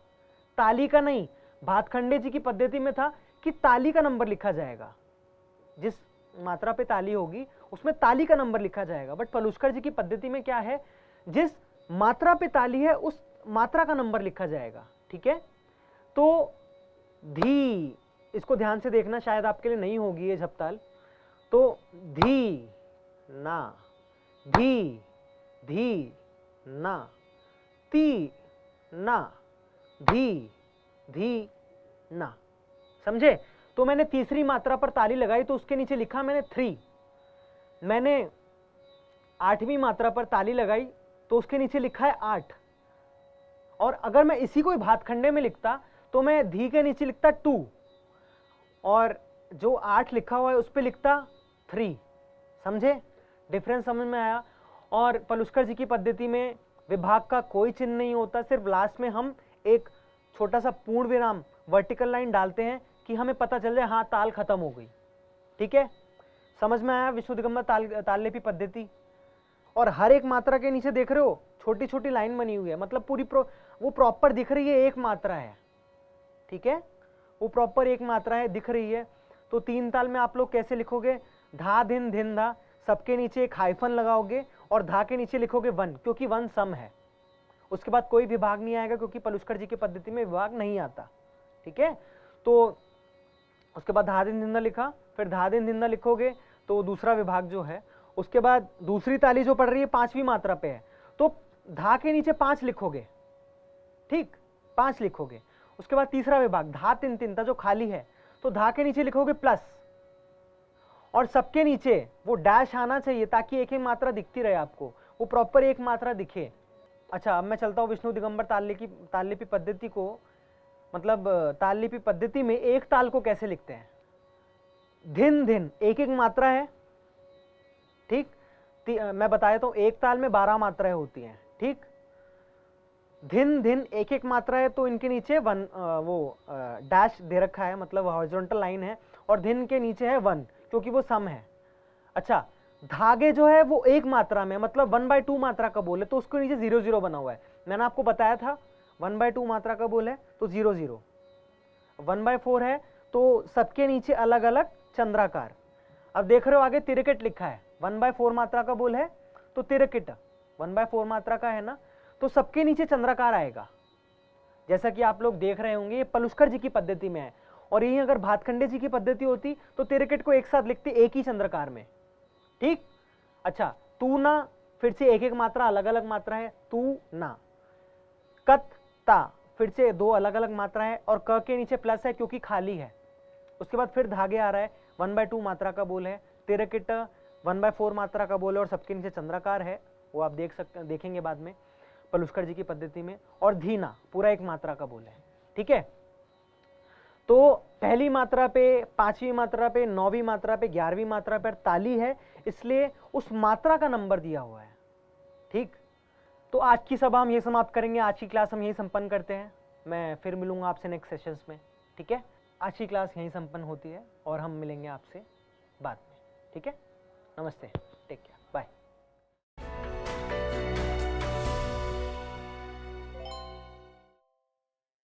Speaker 1: ताली का नहीं, भातखंडे जी की पद्धति में था कि ताली का नंबर लिखा जाएगा, जिस मात्रा पे ताली होगी उसमें ताली का नंबर लिखा जाएगा। बट पलुस्कर जी की पद्धति में क्या है, जिस मात्रा पे ताली है उस मात्रा का नंबर लिखा जाएगा। ठीक है, तो धी, इसको ध्यान से देखना, शायद आपके लिए नहीं होगी ये झपताल। तो धी ना, धी धी ना, ती ना, धी धी ना। समझे? तो मैंने तीसरी मात्रा पर ताली लगाई तो उसके नीचे लिखा मैंने 3। मैंने 8वीं मात्रा पर ताली लगाई तो उसके नीचे लिखा है 8। और अगर मैं इसी को भातखंडे में लिखता तो मैं धी के नीचे लिखता 2 और जो 8 लिखा हुआ है उस पर लिखता 3। समझे? डिफरेंस समझ में आया? और पलुस्कर जी की पद्धति में विभाग का कोई चिन्ह नहीं होता, सिर्फ लास्ट में हम एक छोटा सा पूर्ण विराम वर्टिकल लाइन डालते हैं कि हमें पता चल जाए हाँ ताल खत्म हो गई। ठीक है, समझ में आया विष्णु दिगंबर ताललेपी पद्धति? और हर एक मात्रा के नीचे देख रहे हो छोटी छोटी लाइन बनी हुई है, मतलब पूरी वो प्रॉपर दिख रही है, एक मात्रा है। ठीक है, वो प्रॉपर एक मात्रा है, दिख रही है। तो 3 ताल में आप लोग कैसे लिखोगे? धा धिन धिन धा, सबके नीचे एक हाइफन लगाओगे और धा के नीचे लिखोगे 1, क्योंकि 1 सम है। उसके बाद कोई विभाग नहीं आएगा क्योंकि पलुस्कर जी की पद्धति में विभाग नहीं आता। ठीक है, तो उसके बाद धा दिन धिंदा लिखा, फिर धा दिन धिंदा लिखोगे तो दूसरा विभाग जो है। उसके बाद दूसरी ताली जो पड़ रही है 5वीं मात्रा पे है, तो धा के नीचे 5 लिखोगे। ठीक, 5 लिखोगे। उसके बाद तीसरा विभाग धा तिन तिनता जो खाली है, तो धा के नीचे लिखोगे प्लस, और सबके नीचे वो डैश आना चाहिए ताकि एक एक मात्रा दिखती रहे आपको, वो प्रॉपर एक मात्रा दिखे। अच्छा, अब मैं चलता हूँ विष्णु दिगंबर ताललिपि पद्धति को, मतलब ताललिपि पद्धति में एक ताल को कैसे लिखते हैं। धिन धिन एक एक मात्रा है। ठीक, मैं बताया तो एक ताल में 12 मात्राएं होती हैं। ठीक, धिन धिन एक एक मात्रा है, तो इनके नीचे डैश दे रखा है, मतलब हॉरिजॉन्टल लाइन है, और धिन के नीचे है 1 क्योंकि वो सम है। अच्छा, धागे जो है वो एक मात्रा में, मतलब 1/2 मात्रा का बोल है तो उसके नीचे 0 0 बना हुआ है। मैंने आपको बताया था 1/2 मात्रा का बोल है तो 0 0। 1/4 है तो सबके नीचे अलग अलग चंद्राकार। अब देख रहे हो आगे तिरकट लिखा है, 1/4 मात्रा का बोल है तो तिरकट 1/4 मात्रा का है ना, तो सबके नीचे चंद्राकार आएगा। जैसा कि आप लोग देख रहे होंगे ये पलुस्कर जी की पद्धति में है, और यही अगर भातखंडे जी की पद्धति होती तो तिरकट को एक साथ लिखते एक ही चंद्रकार में। ठीक, अच्छा, तू ना, फिर से एक एक मात्रा अलग अलग मात्रा है, तू ना। कत ता, फिर से 2 अलग अलग मात्रा है, और क के नीचे प्लस है क्योंकि खाली है। उसके बाद फिर धागे आ रहा है, 1/2 मात्रा का बोल है, तिरकट 1/4 मात्रा का बोल है और सबके नीचे चंद्राकार है, वो आप देखेंगे बाद में पलुस्कर जी की पद्धति में। और धीना पूरा एक मात्रा का बोल है। ठीक है, तो पहली मात्रा पे, 5वीं मात्रा पे, 9वीं मात्रा पे, 11वीं मात्रा पर ताली है, इसलिए उस मात्रा का नंबर दिया हुआ है। ठीक, तो आज की सभा हम ये समाप्त करेंगे, आज की क्लास हम यही संपन्न करते हैं। मैं फिर मिलूंगा आपसे नेक्स्ट सेशंस में। ठीक है, आज की क्लास यहीं संपन्न होती है और हम मिलेंगे आपसे बाद में। ठीक है, नमस्ते।